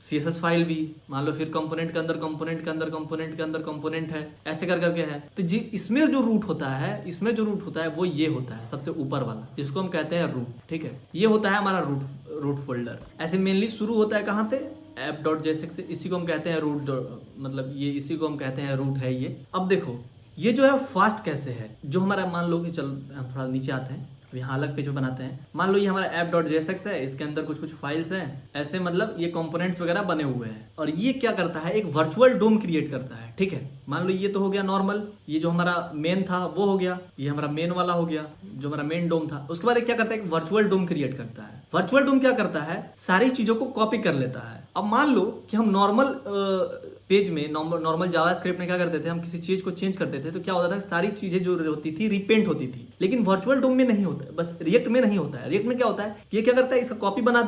CSS फाइल भी, मान लो फिर कंपोनेंट के अंदर कंपोनेंट के अंदर कंपोनेंट के अंदर कंपोनेंट है, ऐसे कर करके है। तो जी इसमें जो रूट होता है वो ये होता है सबसे ऊपर वाला, जिसको हम कहते हैं रूट, ठीक है। ये होता है हमारा रूट फोल्डर। ऐसे मेनली शुरू होता है कहाँ से, app.jsx से, इसी को हम कहते हैं रूट, मतलब ये इसी को हम कहते हैं रूट है ये। अब देखो ये जो है फास्ट कैसे है, जो हमारा मान लो कि चल हम थोड़ा नीचे आते हैं, यहाँ अलग पेज पे बनाते हैं। मान लो ये हमारा app.jsx है, इसके अंदर कुछ कुछ फाइल्स हैं, ऐसे मतलब ये कंपोनेंट्स वगैरह बने हुए हैं। और ये क्या करता है, एक वर्चुअल डोम क्रिएट करता है। ठीक है, मान लो ये तो हो गया नॉर्मल, ये जो हमारा मेन था वो हो गया, ये हमारा मेन वाला हो गया जो हमारा मेन डोम था। उसके बाद क्या करता है, एक वर्चुअल डोम क्रिएट करता है। वर्चुअल डोम क्या करता है, सारी चीजों को कॉपी कर लेता है। अब मान लो कि हम नॉर्मल पेज में नॉर्मल जावास्क्रिप्ट में क्या करते थे, हम किसी चीज को चेंज करते थे तो क्या होता था, सारी चीजें जो होती थी रिपेंट होती थी। लेकिन वर्चुअल डोम में नहीं होता है, बस रिएक्ट में नहीं होता है। रिएक्ट में क्या होता है, ये क्या करता है, इसका कॉपी बना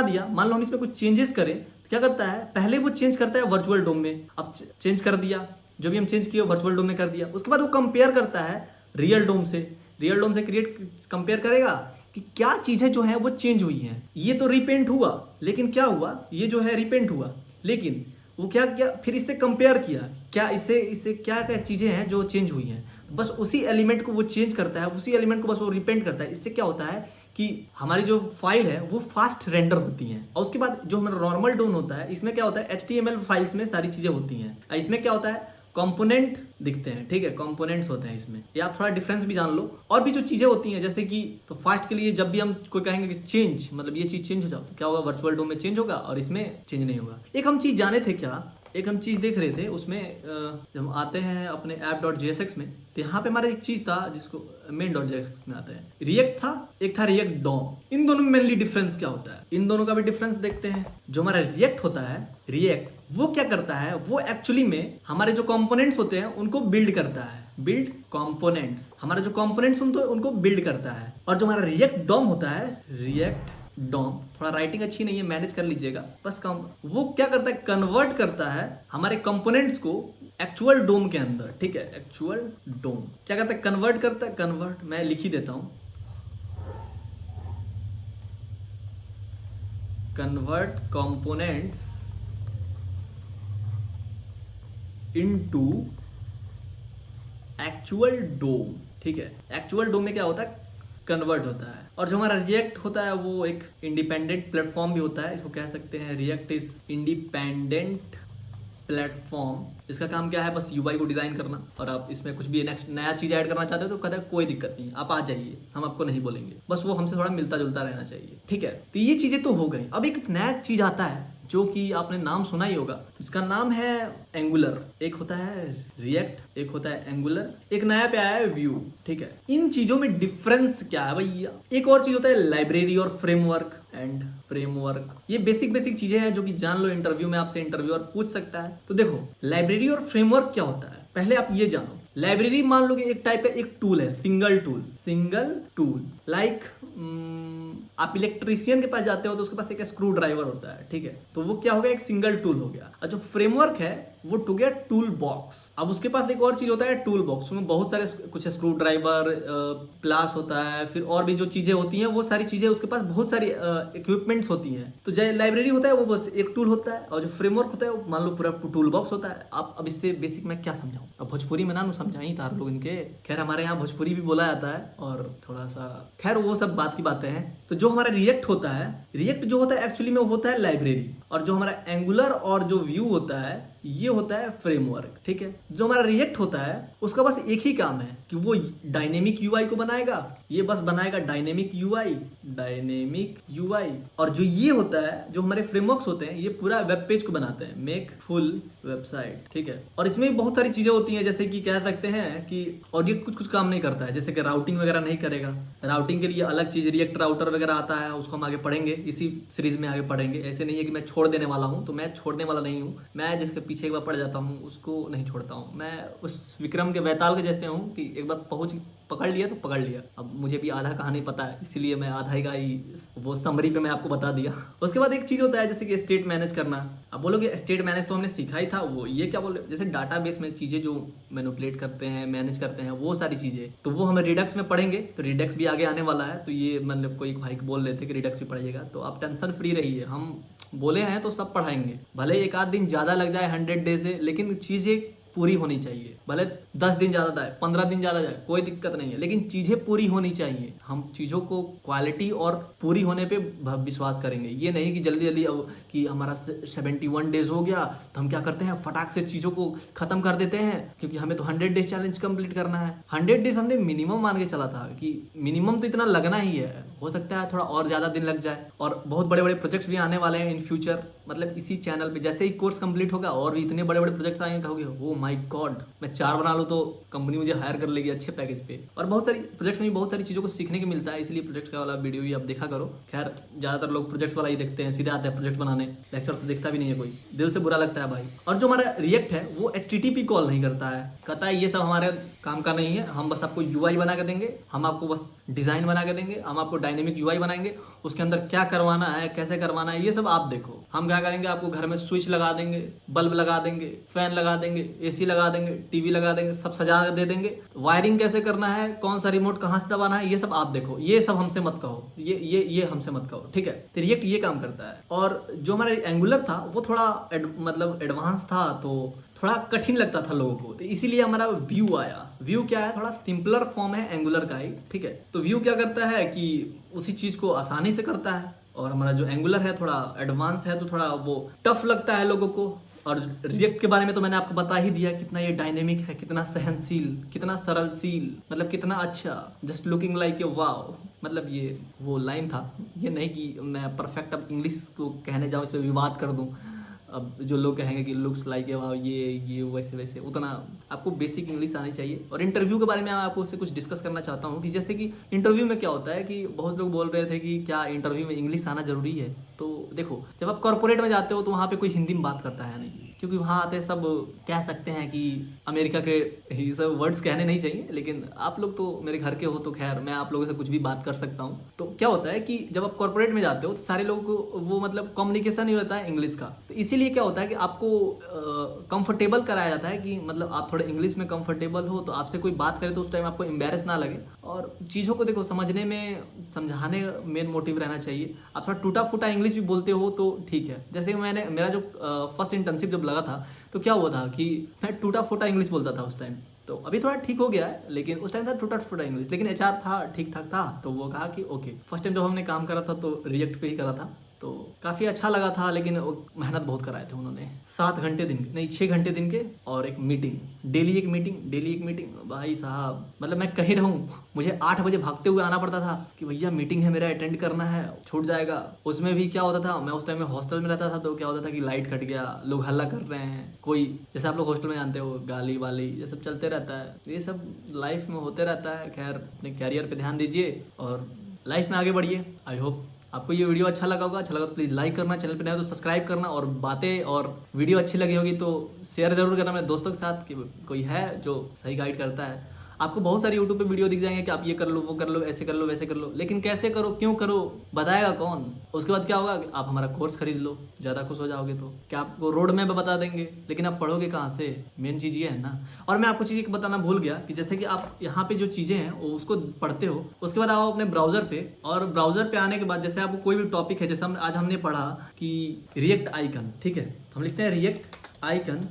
दिया। मान लो हम इसमें कुछ चेंजेस करें तो क्या करता है, पहले वो चेंज करता है वर्चुअल डोम में। अब चेंज कर दिया, जो भी हम चेंज किए वर्चुअल डोम में कर दिया। उसके बाद वो कंपेयर करता है रियल डोम से क्रिएट कंपेयर करेगा कि क्या चीजें जो है वो चेंज हुई हैं। ये तो रिपेंट हुआ, लेकिन क्या हुआ, ये जो है रिपेंट हुआ, लेकिन वो क्या किया, फिर इससे कंपेयर किया, क्या इससे क्या क्या चीजें हैं जो चेंज हुई हैं। बस उसी एलिमेंट को वो चेंज करता है, उसी एलिमेंट को बस वो रिपेंट करता है। इससे क्या होता है कि हमारी जो फाइल है वो फास्ट रेंडर होती हैं। और उसके बाद जो हमारा नॉर्मल डोम होता है, इसमें क्या होता है, HTML फाइल्स में सारी चीजें होती हैं। इसमें क्या होता है, कंपोनेंट दिखते हैं। ठीक है, कंपोनेंट्स होते हैं इसमें। या आप थोड़ा डिफरेंस भी जान लो। और भी जो चीजें होती हैं, जैसे कि तो फास्ट के लिए जब भी हम कोई कहेंगे कि चेंज, मतलब ये चीज चेंज हो जाओ, तो क्या होगा, वर्चुअल डोम में चेंज होगा और इसमें चेंज नहीं होगा। एक हम चीज जाने थे क्या, एक हम चीज देख रहे थे उसमें, जब हम आते हैं अपने app.jsx में, तो यहाँ पे हमारा एक चीज था जिसको main.jsx में आता है, रिएक्ट था, एक था रिएक्ट डॉम। इन दोनों में मेनली डिफरेंस क्या होता है, इन दोनों का भी डिफरेंस देखते हैं। जो हमारा रिएक्ट होता है, रिएक्ट वो क्या करता है, वो एक्चुअली में हमारे जो कंपोनेंट्स होते हैं उनको बिल्ड करता है। बिल्ड कंपोनेंट्स, हमारे जो कंपोनेंट्स उनको बिल्ड करता है। और जो हमारा रिएक्ट डॉम होता है, रिएक्ट डॉम, थोड़ा राइटिंग अच्छी नहीं है, मैनेज कर लीजिएगा बस कम। वो क्या करता है, कन्वर्ट करता है हमारे कंपोनेंट्स को एक्चुअल डोम के अंदर। ठीक है, एक्चुअल डोम क्या करता है, कन्वर्ट करता है। कन्वर्ट मैं लिख ही देता हूं, कन्वर्ट कंपोनेंट्स इनटू एक्चुअल डोम। ठीक है, एक्चुअल डोम में क्या होता है, कन्वर्ट होता है। और जो हमारा रिएक्ट होता है वो एक इंडिपेंडेंट प्लेटफॉर्म भी होता है, इसको कह सकते हैं रिएक्ट इज इंडिपेंडेंट प्लेटफॉर्म। इसका काम क्या है, बस यूआई को डिजाइन करना। और आप इसमें कुछ भी नेक्स्ट नया चीज ऐड करना चाहते हो तो कहते हैं कोई दिक्कत नहीं, आप आ जाइए, हम आपको नहीं बोलेंगे, बस वो हमसे थोड़ा मिलता जुलता रहना चाहिए। ठीक है, तो ये चीजें तो हो गई। अब एक नया चीज आता है जो कि आपने नाम सुना ही होगा, इसका नाम है एंगुलर। एक होता है रिएक्ट, एक होता है एंगुलर, एक नया पे आया है व्यू। ठीक है, इन चीजों में डिफरेंस क्या है भैया। एक और चीज होता है लाइब्रेरी और फ्रेमवर्क एंड फ्रेमवर्क। ये बेसिक चीजें हैं जो कि जान लो, इंटरव्यू में आपसे इंटरव्यूअर पूछ सकता है। तो देखो लाइब्रेरी और फ्रेमवर्क क्या होता है, पहले आप ये जानो। लाइब्रेरी मान लो कि एक टाइप का एक टूल है, सिंगल टूल लाइक आप इलेक्ट्रिशियन के पास जाते हो तो उसके पास एक स्क्रू ड्राइवर होता है। ठीक है, तो वो क्या हो गया, एक सिंगल टूल हो गया। और जो फ्रेमवर्क है वो टू गया टूल बॉक्स। अब उसके पास एक और चीज होता है टूल बॉक्स, उसमें बहुत सारे कुछ स्क्रू ड्राइवर प्लास होता है, फिर और भी जो चीजें होती हैं वो सारी चीजें उसके पास बहुत सारी इक्विपमेंट्स होती हैं। तो जो लाइब्रेरी होता है वो बस एक टूल होता है, और जो फ्रेमवर्क होता है वो मान लो पूरा टूल बॉक्स होता है। आप अब इससे बेसिक मैं क्या समझाऊं, अब भोजपुरी में ना समझाई था लोग इनके। खैर हमारे यहाँ भोजपुरी भी बोला जाता है और थोड़ा सा, खैर वो सब बात की बातें हैं। तो जो हमारा रिएक्ट होता है, रिएक्ट जो होता है एक्चुअली में होता है लाइब्रेरी, और जो हमारा एंगुलर और जो व्यू होता है ये होता है फ्रेमवर्क। ठीक है, जो हमारा रिएक्ट होता है उसका बस एक ही काम है कि वो डायनेमिक यूआई को बनाएगा, ये बस बनाएगा डायनेमिक यूआई। और जो ये होता है, जो हमारे फ्रेमवर्क्स होते हैं, ये पूरा वेब पेज को बनाते हैं, मेक फुल वेबसाइट। ठीक है, और इसमें भी बहुत सारी चीजें होती हैं, जैसे कि कह सकते हैं कि और ये कुछ काम नहीं करता है, जैसे कि राउटिंग वगैरह नहीं करेगा। राउटिंग के लिए अलग चीज रिएक्ट राउटर वगैरह आता है, उसको हम आगे पढ़ेंगे, इसी सीरीज में आगे पढ़ेंगे। ऐसे नहीं है कि मैं छोड़ देने वाला हूँ, तो मैं छोड़ने वाला नहीं हूँ, मैं जिसके पीछे एक बार पड़ जाता हूँ उसको नहीं छोड़ता हूँ। मैं उस विक्रम के बैताल के जैसे हूँ कि एक बार पकड़ लिया तो पकड़ लिया। अब मुझे भी आधा कहानी पता है, इसीलिए मैं आधा ही वो समरी पे मैं आपको बता दिया। उसके बाद एक चीज होता है जैसे कि स्टेट मैनेज करना। अब बोलोगे स्टेट मैनेज तो हमने सीखा ही था, वो ये क्या बोले, जैसे डाटाबेस में चीजें जो मैनिपुलेट करते हैं, मैनेज करते हैं, वो सारी चीजें तो वो हमें रिडक्स में पढ़ेंगे। तो रिडक्स भी आगे आने वाला है, तो ये मतलब कोई भाई बोल रहे थे कि रिडक्स भी पढ़िएगा, तो आप टेंशन फ्री रहिए, हम बोले हैं तो सब पढ़ाएंगे। भले एक आध दिन ज्यादा लग जाए 100 डे से, लेकिन चीजें पूरी होनी चाहिए, भले 10 दिन ज़्यादा जाए, 15 दिन ज़्यादा जाए, कोई दिक्कत नहीं है, लेकिन चीज़ें पूरी होनी चाहिए। हम चीज़ों को क्वालिटी और पूरी होने पे विश्वास करेंगे, ये नहीं कि जल्दी जल्दी अब कि हमारा 71 डेज हो गया तो हम क्या करते हैं, फटाक से चीज़ों को ख़त्म कर देते हैं, क्योंकि हमें तो 100 डेज चैलेंज कंप्लीट करना है। 100 डेज हमने मिनिमम मान के चला था कि मिनिमम तो इतना लगना ही है, हो सकता है थोड़ा और ज़्यादा दिन लग जाए। और बहुत बड़े बड़े प्रोजेक्ट्स भी आने वाले हैं इन फ्यूचर, मतलब इसी चैनल पे जैसे ही कोर्स कंप्लीट होगा और भी इतने बड़े बड़े प्रोजेक्ट्स आएंगे, कहोगे ओ माय गॉड, मैं 4 बना लूँ तो कंपनी मुझे हायर कर लेगी अच्छे पैकेज पे। और बहुत सारी प्रोजेक्ट्स में भी बहुत सारी चीज़ों को सीखने को मिलता है, इसलिए प्रोजेक्ट का वाला वीडियो भी आप देखा करो। खैर ज़्यादातर लोग प्रोजेक्ट वाला ही देखते हैं, सीधे आते हैं प्रोजेक्ट बनाने, लेक्चर तो देखता भी नहीं है कोई, दिल से बुरा लगता है भाई। और जो हमारा रिएक्ट है वो HTTP कॉल नहीं करता है, कहता है ये सब हमारे काम का नहीं है, हम बस आपको UI बना के देंगे, हम आपको बस डिज़ाइन बना के देंगे, हम आपको डायनेमिक UI बनाएंगे, उसके अंदर क्या करवाना है, कैसे करवाना है, ये सब आप देखो। हम क्या करेंगे, आपको घर में स्विच लगा देंगे, बल्ब लगा देंगे, फैन लगा देंगे, AC लगा देंगे, टीवी लगा देंगे, सब सजा दे देंगे, वायरिंग कैसे करना है, कौन सा रिमोट कहाँ से दबाना है, ये सब आप देखो। ये सब हमसे मत कहो, ये हमसे मत कहो, ठीक है। तो रिएक्ट ये काम करता है। और जो हमारा एंगुलर था वो थोड़ा मतलब एडवांस था, तो थोड़ा कठिन लगता था लोगों को, तो इसीलिए हमारा व्यू आया। व्यू क्या है, थोड़ा सिंपलर फॉर्म है एंगुलर का ही, ठीक है। तो व्यू क्या करता है कि उसी चीज को आसानी से करता है, और हमारा जो एंगुलर है थोड़ा एडवांस है, तो थोड़ा वो टफ लगता है लोगों को। और रिएक्ट के बारे में तो मैंने आपको बता ही दिया, कितना ये डायनेमिक है, कितना सहनशील, कितना सरलशील, मतलब कितना अच्छा, जस्ट लुकिंग लाइक ए वाव। मतलब ये वो लाइन था, ये नहीं कि मैं परफेक्ट अब इंग्लिश को कहने जाऊँ, इस पर विवाद कर दूँ। अब जो लोग कहेंगे कि लुक्स लाइक ये वैसे वैसे, उतना आपको बेसिक इंग्लिश आनी चाहिए। और इंटरव्यू के बारे में मैं आपको उससे कुछ डिस्कस करना चाहता हूँ कि जैसे कि इंटरव्यू में क्या होता है कि बहुत लोग बोल रहे थे कि क्या इंटरव्यू में इंग्लिश आना जरूरी है। तो देखो, जब आप कॉर्पोरेट में जाते हो तो वहाँ पे कोई हिंदी में बात करता है नहीं, क्योंकि वहाँ आते सब कह सकते हैं कि अमेरिका के ही सब वर्ड्स कहने नहीं चाहिए, लेकिन आप लोग तो मेरे घर के हो, तो खैर मैं आप लोगों से कुछ भी बात कर सकता हूँ। तो क्या होता है कि जब आप कॉर्पोरेट में जाते हो तो सारे लोगों को वो मतलब कम्युनिकेशन ही होता है इंग्लिश का, तो इसीलिए क्या होता है कि आपको कंफर्टेबल कराया जाता है कि मतलब आप थोड़े इंग्लिश में कंफर्टेबल हो, तो आपसे कोई बात करे तो उस टाइम आपको एम्बेरस ना लगे। और चीज़ों को देखो, समझने में, समझाने मेन मोटिव रहना चाहिए। आप थोड़ा टूटा फूटा इंग्लिश भी बोलते हो तो ठीक है। जैसे कि मेरा जो फर्स्ट इंटर्नशिप जब लगा था तो क्या हुआ था कि मैं टूटा फूटा इंग्लिश बोलता था उस टाइम, तो अभी थोड़ा ठीक हो गया है, लेकिन उस टाइम था टूटा फूटा इंग्लिश। लेकिन HR था, ठीक ठाक था, तो वो कहा कि ओके। फर्स्ट टाइम जब हमने काम करा था तो रिएक्ट पे ही करा था, तो काफ़ी अच्छा लगा था, लेकिन मेहनत बहुत कराए थे उन्होंने। 7 घंटे दिन नहीं 6 घंटे दिन के, और एक मीटिंग, डेली एक मीटिंग। भाई साहब, मतलब मैं कहीं रहूँ, मुझे 8 बजे भागते हुए आना पड़ता था कि भैया मीटिंग है, मेरा अटेंड करना है, छूट जाएगा। उसमें भी क्या होता था, मैं उस टाइम में हॉस्टल में रहता था, तो क्या होता था कि लाइट कट गया, लोग हल्ला कर रहे हैं, कोई जैसे आप लोग हॉस्टल में जानते हो, गाली वाली ये सब चलते रहता है। ये सब लाइफ में होते रहता है। खैर, अपने कैरियर पे ध्यान दीजिए और लाइफ में आगे बढ़िए। आई होप आपको ये वीडियो अच्छा लगा होगा। अच्छा लगा तो प्लीज़ लाइक करना, चैनल पे नए हो तो सब्सक्राइब करना, और बातें और वीडियो अच्छी लगी होगी तो शेयर जरूर करना मेरे दोस्तों के साथ, कि कोई है जो सही गाइड करता है। आपको बहुत सारी यूट्यूब पे वीडियो दिख जाएंगे कि आप ये कर लो, वो कर लो, ऐसे कर लो, वैसे कर लो, लेकिन कैसे करो, क्यों करो, बताएगा कौन? उसके बाद क्या होगा, आप हमारा कोर्स खरीद लो, ज़्यादा खुश हो जाओगे। तो क्या आपको रोड मैप बता देंगे, लेकिन आप पढ़ोगे कहाँ से? मेन चीज़ ये है ना। और मैं आपको चीज़ एक बताना भूल गया कि जैसे कि आप यहाँ पे जो चीज़ें हैं वो उसको पढ़ते हो, उसके बाद आओ अपने ब्राउज़र पे, और ब्राउज़र पे आने के बाद जैसे आपको कोई भी टॉपिक है, जैसे आज हमने पढ़ा कि रिएक्ट आइकन, ठीक है, हम लिखते हैं रिएक्ट आइकन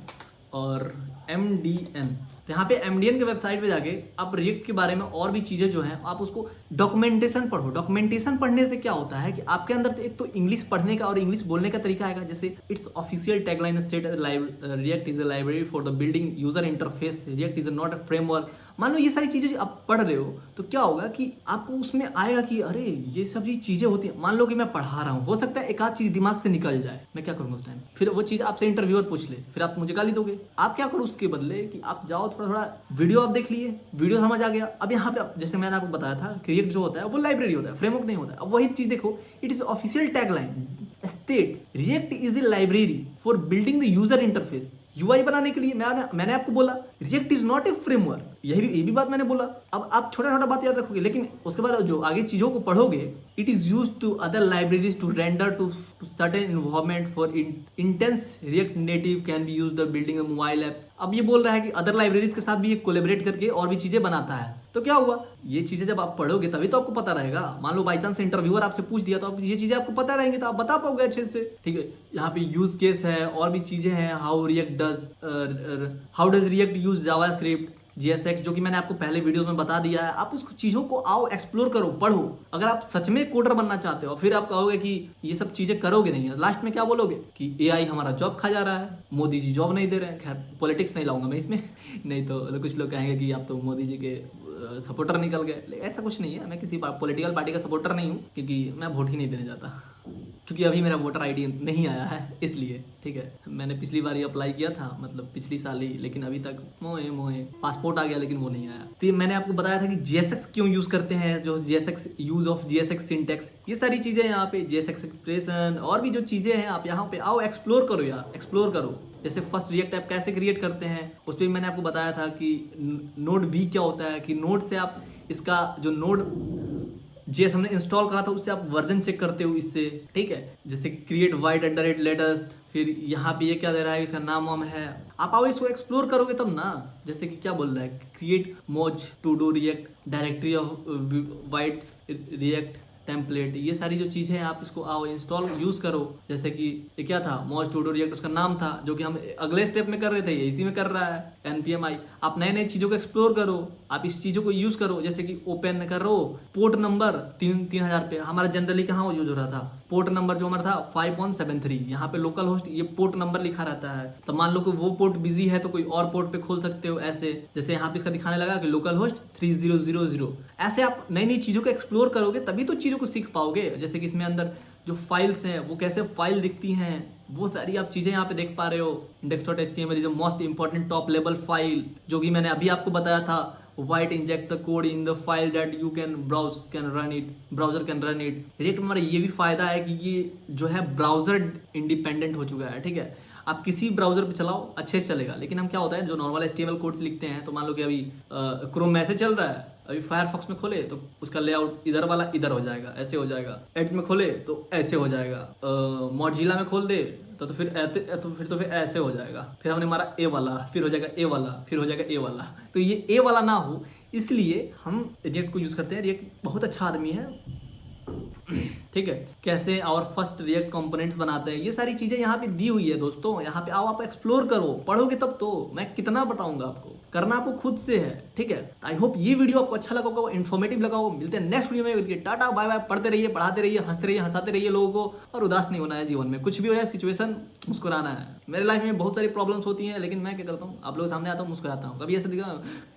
और MDN। तो यहाँ पे MDN के वेबसाइट पे जाके आप रिएक्ट के बारे में और भी चीज़ें जो हैं आप उसको डॉक्यूमेंटेशन पढ़ो। डॉक्यूमेंटेशन पढ़ने से क्या होता है कि आपके अंदर तो एक तो इंग्लिश पढ़ने का और इंग्लिश बोलने का तरीका आएगा। जैसे it's official tagline state react is a library for the building user interface, react is not a framework. मान लो ये सारी चीज़ें आप पढ़ रहे हो तो क्या होगा कि आपको उसमें आएगा कि अरे ये सब चीज़ें होती हैं। मान लो कि मैं पढ़ा रहा हूँ, हो सकता है एक आध चीज़ दिमाग से निकल जाए, मैं क्या करूँगा उस टाइम? फिर वो चीज़ आपसे इंटरव्यूअर पूछ ले, फिर आप मुझे गाली दोगे। आप क्या करो उसके बदले कि आप जाओ थोड़ा वीडियो आप देख लिए, वीडियो समझ आ गया। अब यहाँ पे जैसे मैंने आपको बताया था रिएक्ट जो होता है वो लाइब्रेरी होता है, फ्रेमवर्क नहीं होता है। अब वही चीज़ देखो, it is official tagline states react is a library for building the user interface. UI बनाने के लिए मैंने आपको बोला react is not a framework, ये भी बात मैंने बोला। अब आप छोटा बात याद रखोगे, लेकिन उसके बाद जो आगे चीजों को पढ़ोगे, it is use to other libraries to render to certain environment for instance React Native can be use the building a mobile app. अब ये बोल रहा है कि अदर लाइब्रेरीज के साथ भी ये कोलेबरेट करके और भी चीजें बनाता है। तो क्या हुआ, ये चीजें जब आप पढ़ोगे तभी तो आपको पता रहेगा। मान लो बाई चांस इंटरव्यूअर आपसे पूछ दिया तो आप ये चीजें आपको पता रहेंगी तो आप बता पाओगे अच्छे से, ठीक है। यहाँ पे यूज केस है और भी चीजें हैं, how does react use JavaScript, JSX, जो कि मैंने आपको पहले वीडियोस में बता दिया है। आप उस चीजों को आओ एक्सप्लोर करो, पढ़ो। अगर आप सच में कोडर बनना चाहते हो, फिर आप कहोगे कि ये सब चीजें करोगे नहीं, लास्ट में क्या बोलोगे कि AI हमारा जॉब खा जा रहा है, मोदी जी जॉब नहीं दे रहे हैं। खैर पॉलिटिक्स नहीं लाऊंगा मैं इसमें नहीं तो कुछ लोग कहेंगे कि आप तो मोदी जी के सपोर्टर निकल गए। ऐसा कुछ नहीं है, मैं किसी पॉलिटिकल पार्टी का सपोर्टर नहीं हूँ, क्योंकि मैं वोट ही नहीं देने जाता, क्योंकि अभी मेरा वोटर ID नहीं आया है इसलिए, ठीक है। मैंने पिछली बार ही अप्लाई किया था, मतलब पिछली साल ही, लेकिन अभी तक मोए पासपोर्ट आ गया लेकिन वो नहीं आया। तो मैंने आपको बताया था कि JSX क्यों यूज करते हैं, जो JSX use of JSX syntax, ये सारी चीजें यहाँ पे JSX एक्सप्रेशन और भी जो चीजें हैं, आप यहाँ पे आओ एक्सप्लोर करो यार, एक्सप्लोर करो। जैसे फर्स्ट रिएक्ट ऐप कैसे क्रिएट करते हैं उस पर मैंने आपको बताया था कि नोड V क्या होता है, कि नोड से आप इसका जो नोड JS हमने इंस्टॉल करा था उससे आप वर्जन चेक करते हो इससे, ठीक है। जैसे क्रिएट वाइट@लेटेस्ट, फिर यहाँ पे ये क्या दे रहा है, इसका नाम वाम है, आप आओ इसको एक्सप्लोर करोगे तब ना। जैसे कि क्या बोल रहा है, create mods to do React directory of Vite's React template, ये सारी जो चीज़ें हैं आप इसको आओ इंस्टॉल यूज़ करो। जैसे कि ये क्या था, मॉज टू डू रिएक्ट उसका नाम था, जो कि हम अगले स्टेप में कर रहे थे, ये इसी में कर रहा है npm i। आप नए नए चीज़ों को एक्सप्लोर करो, आप इस चीज़ों को यूज़ करो। जैसे कि ओपन करो, पोर्ट नंबर 3000 पे हमारा जनरली कहाँ यूज हो रहा था, पोर्ट नंबर जो हमारा था 5.73, यहाँ पे लोकल होस्ट ये पोर्ट नंबर लिखा रहता है। तो मान लो कि वो पोर्ट बिजी है तो कोई और पोर्ट पे खोल सकते हो ऐसे, जैसे यहाँ पे इसका दिखाने लगा कि लोकल होस्ट 3000। ऐसे आप नई नई चीज़ों को एक्सप्लोर करोगे तभी तो चीज़ों को सीख पाओगे। जैसे कि इसमें अंदर जो फाइल्स हैं वो कैसे फाइल दिखती हैं, वो सारी आप चीज़ें यहाँ पे देख पा रहे हो। index.html is the most important top level file, जो कि मैंने अभी आपको बताया था। White inject the code in the file that you can browser can run it. React में हमारा ये भी फायदा है कि ये जो है ब्राउजर इंडिपेंडेंट हो चुका है, ठीक है। आप किसी ब्राउजर पे चलाओ अच्छे से चलेगा, लेकिन हम क्या होता है जो नॉर्मल HTML कोड्स लिखते हैं, तो मान लो कि अभी क्रोम में ऐसे चल रहा है, अभी फायरफॉक्स में खोले तो उसका लेआउट इधर वाला इधर हो जाएगा, ऐसे हो जाएगा। एड में खोले तो ऐसे हो जाएगा, मॉजिला में खोल दे तो फिर ऐसे हो जाएगा। फिर हमने मारा ए वाला, फिर हो जाएगा ए वाला, फिर हो जाएगा ए वाला। तो ये ए वाला ना हो, इसलिए हम रिएक्ट को यूज करते हैं। रिएक्ट बहुत अच्छा आदमी है, ठीक है। कैसे और फर्स्ट रिएक्ट कंपोनेंट्स बनाते हैं, ये सारी चीजें यहाँ पे दी हुई है दोस्तों। यहाँ पे आओ, आप एक्सप्लोर करो, पढ़ोगे तब तो। मैं कितना बताऊंगा आपको, करना आपको खुद से है, ठीक है। आई होप ये वीडियो आपको अच्छा लगा होगा, इन्फॉर्मेटिव लगा होगा। मिलते हैं नेक्स्ट वीडियो में, टाटा बाय बाय। पढ़ते रहिए, पढ़ाते रहिए, हंसते रहिए, हंसाते रहिए लोगों को, और उदास नहीं होना है जीवन में। कुछ भी हो जाए सिचुएशन, मुस्कुराना है। मेरे लाइफ में बहुत सारी प्रॉब्लम्स होती हैं, लेकिन मैं क्या करता हूँ, आप लोगों के सामने आता हूँ, मुस्कुराता हूँ। कभी ऐसे दिखा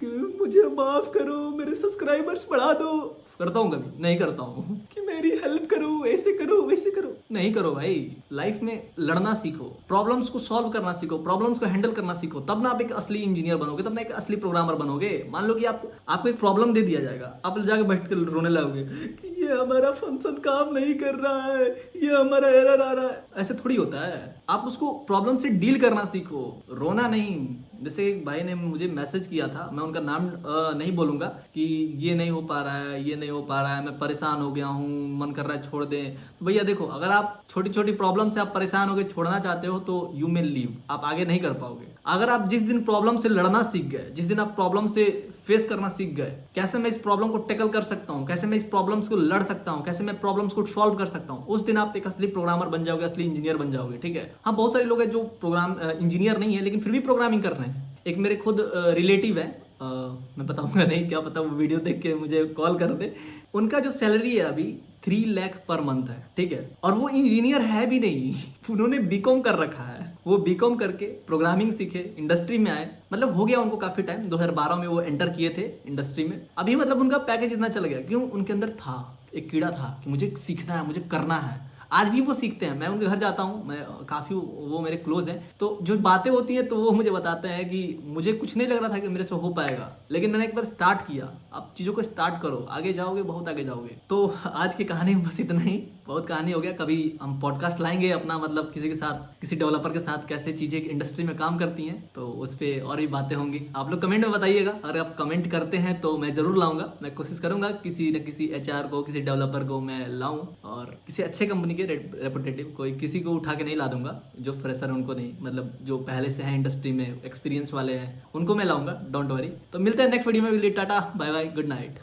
कि मुझे माफ करो, मेरे सब्सक्राइबर्स बढ़ा दो, करता हूँ? कभी नहीं करता हूँ कि मेरी हेल्प करो, ऐसे करो वैसे करो। नहीं करो भाई। लाइफ में लड़ना सीखो, प्रॉब्लम्स को सॉल्व करना सीखो, प्रॉब्लम्स को हैंडल करना सीखो, तब ना आप एक असली इंजीनियर बनोगे, तब ना एक असली प्रोग्रामर बनोगे। मान लो कि आपको एक प्रॉब्लम दे दिया जाएगा, आप जाके बैठ कर रोने लगोगे कि ये हमारा फंक्शन काम नहीं कर रहा है, ये हमारा एरर आ रहा है। ऐसे थोड़ी होता है। आप उसको प्रॉब्लम से डील करना सीखो, रोना नहीं। जैसे एक भाई ने मुझे मैसेज किया था, मैं उनका नाम नहीं बोलूंगा, कि ये नहीं हो पा रहा है, ये नहीं हो पा रहा है, मैं परेशान हो गया हूँ, मन कर रहा है छोड़ दें। तो भैया देखो, अगर आप छोटी छोटी प्रॉब्लम से आप परेशान होकर छोड़ना चाहते हो तो यू मे लीव, आप आगे नहीं कर पाओगे। अगर आप जिस दिन प्रॉब्लम से लड़ना सीख गए, जिस दिन आप प्रॉब्लम से फेस करना सीख गए, कैसे मैं इस प्रॉब्लम को टैकल कर सकता हूँ, कैसे मैं इस प्रॉब्लम्स को लड़ सकता हूँ, कैसे मैं प्रॉब्लम्स को सॉल्व कर सकता हूँ, उस दिन आप एक असली प्रोग्रामर बन जाओगे, असली इंजीनियर बन जाओगे, ठीक है। हाँ, बहुत सारे लोग हैं जो प्रोग्राम इंजीनियर नहीं है लेकिन फिर भी प्रोग्रामिंग कर रहे हैं। एक मेरे खुद रिलेटिव है, मैं बताऊंगा नहीं, क्या पता वो वीडियो देख के मुझे कॉल कर दे। उनका जो सैलरी है अभी 3 लाख पर मंथ है, ठीक है। और वो इंजीनियर है भी नहीं, उन्होंने बीकॉम कर रखा है। वो बीकॉम करके प्रोग्रामिंग सीखे, इंडस्ट्री में आए, मतलब हो गया उनको काफी टाइम, 2012 में वो एंटर किए थे इंडस्ट्री में। अभी मतलब उनका पैकेज इतना चल गया, क्यों? उनके अंदर था एक कीड़ा था कि मुझे सीखना है, मुझे करना है। आज भी वो सीखते हैं। मैं उनके घर जाता हूँ, मैं काफ़ी, वो मेरे क्लोज हैं, तो जो बातें होती हैं तो वो मुझे बताते हैं कि मुझे कुछ नहीं लग रहा था कि मेरे से हो पाएगा, लेकिन मैंने एक बार स्टार्ट किया। आप चीज़ों को स्टार्ट करो, आगे जाओगे, बहुत आगे जाओगे। तो आज की कहानी में बस इतना ही। बहुत कहानी हो गया। कभी हम पॉडकास्ट लाएंगे अपना, मतलब किसी के साथ, किसी डेवलपर के साथ कैसे चीजें इंडस्ट्री में काम करती हैं, तो उस पर और भी बातें होंगी। आप लोग कमेंट में बताइएगा, अगर आप कमेंट करते हैं तो मैं जरूर लाऊंगा। मैं कोशिश करूंगा किसी न किसी एचआर को, किसी डेवलपर को मैं लाऊं, और किसी अच्छे कंपनी के रेपुटेटिव, कोई किसी को उठा के नहीं ला दूंगा जो फ्रेशर, उनको नहीं, मतलब जो पहले से है इंडस्ट्री में, एक्सपीरियंस वाले हैं, उनको मैं लाऊंगा, डोंट वरी। तो मिलते हैं नेक्स्ट वीडियो में। Tata, bye bye, good night.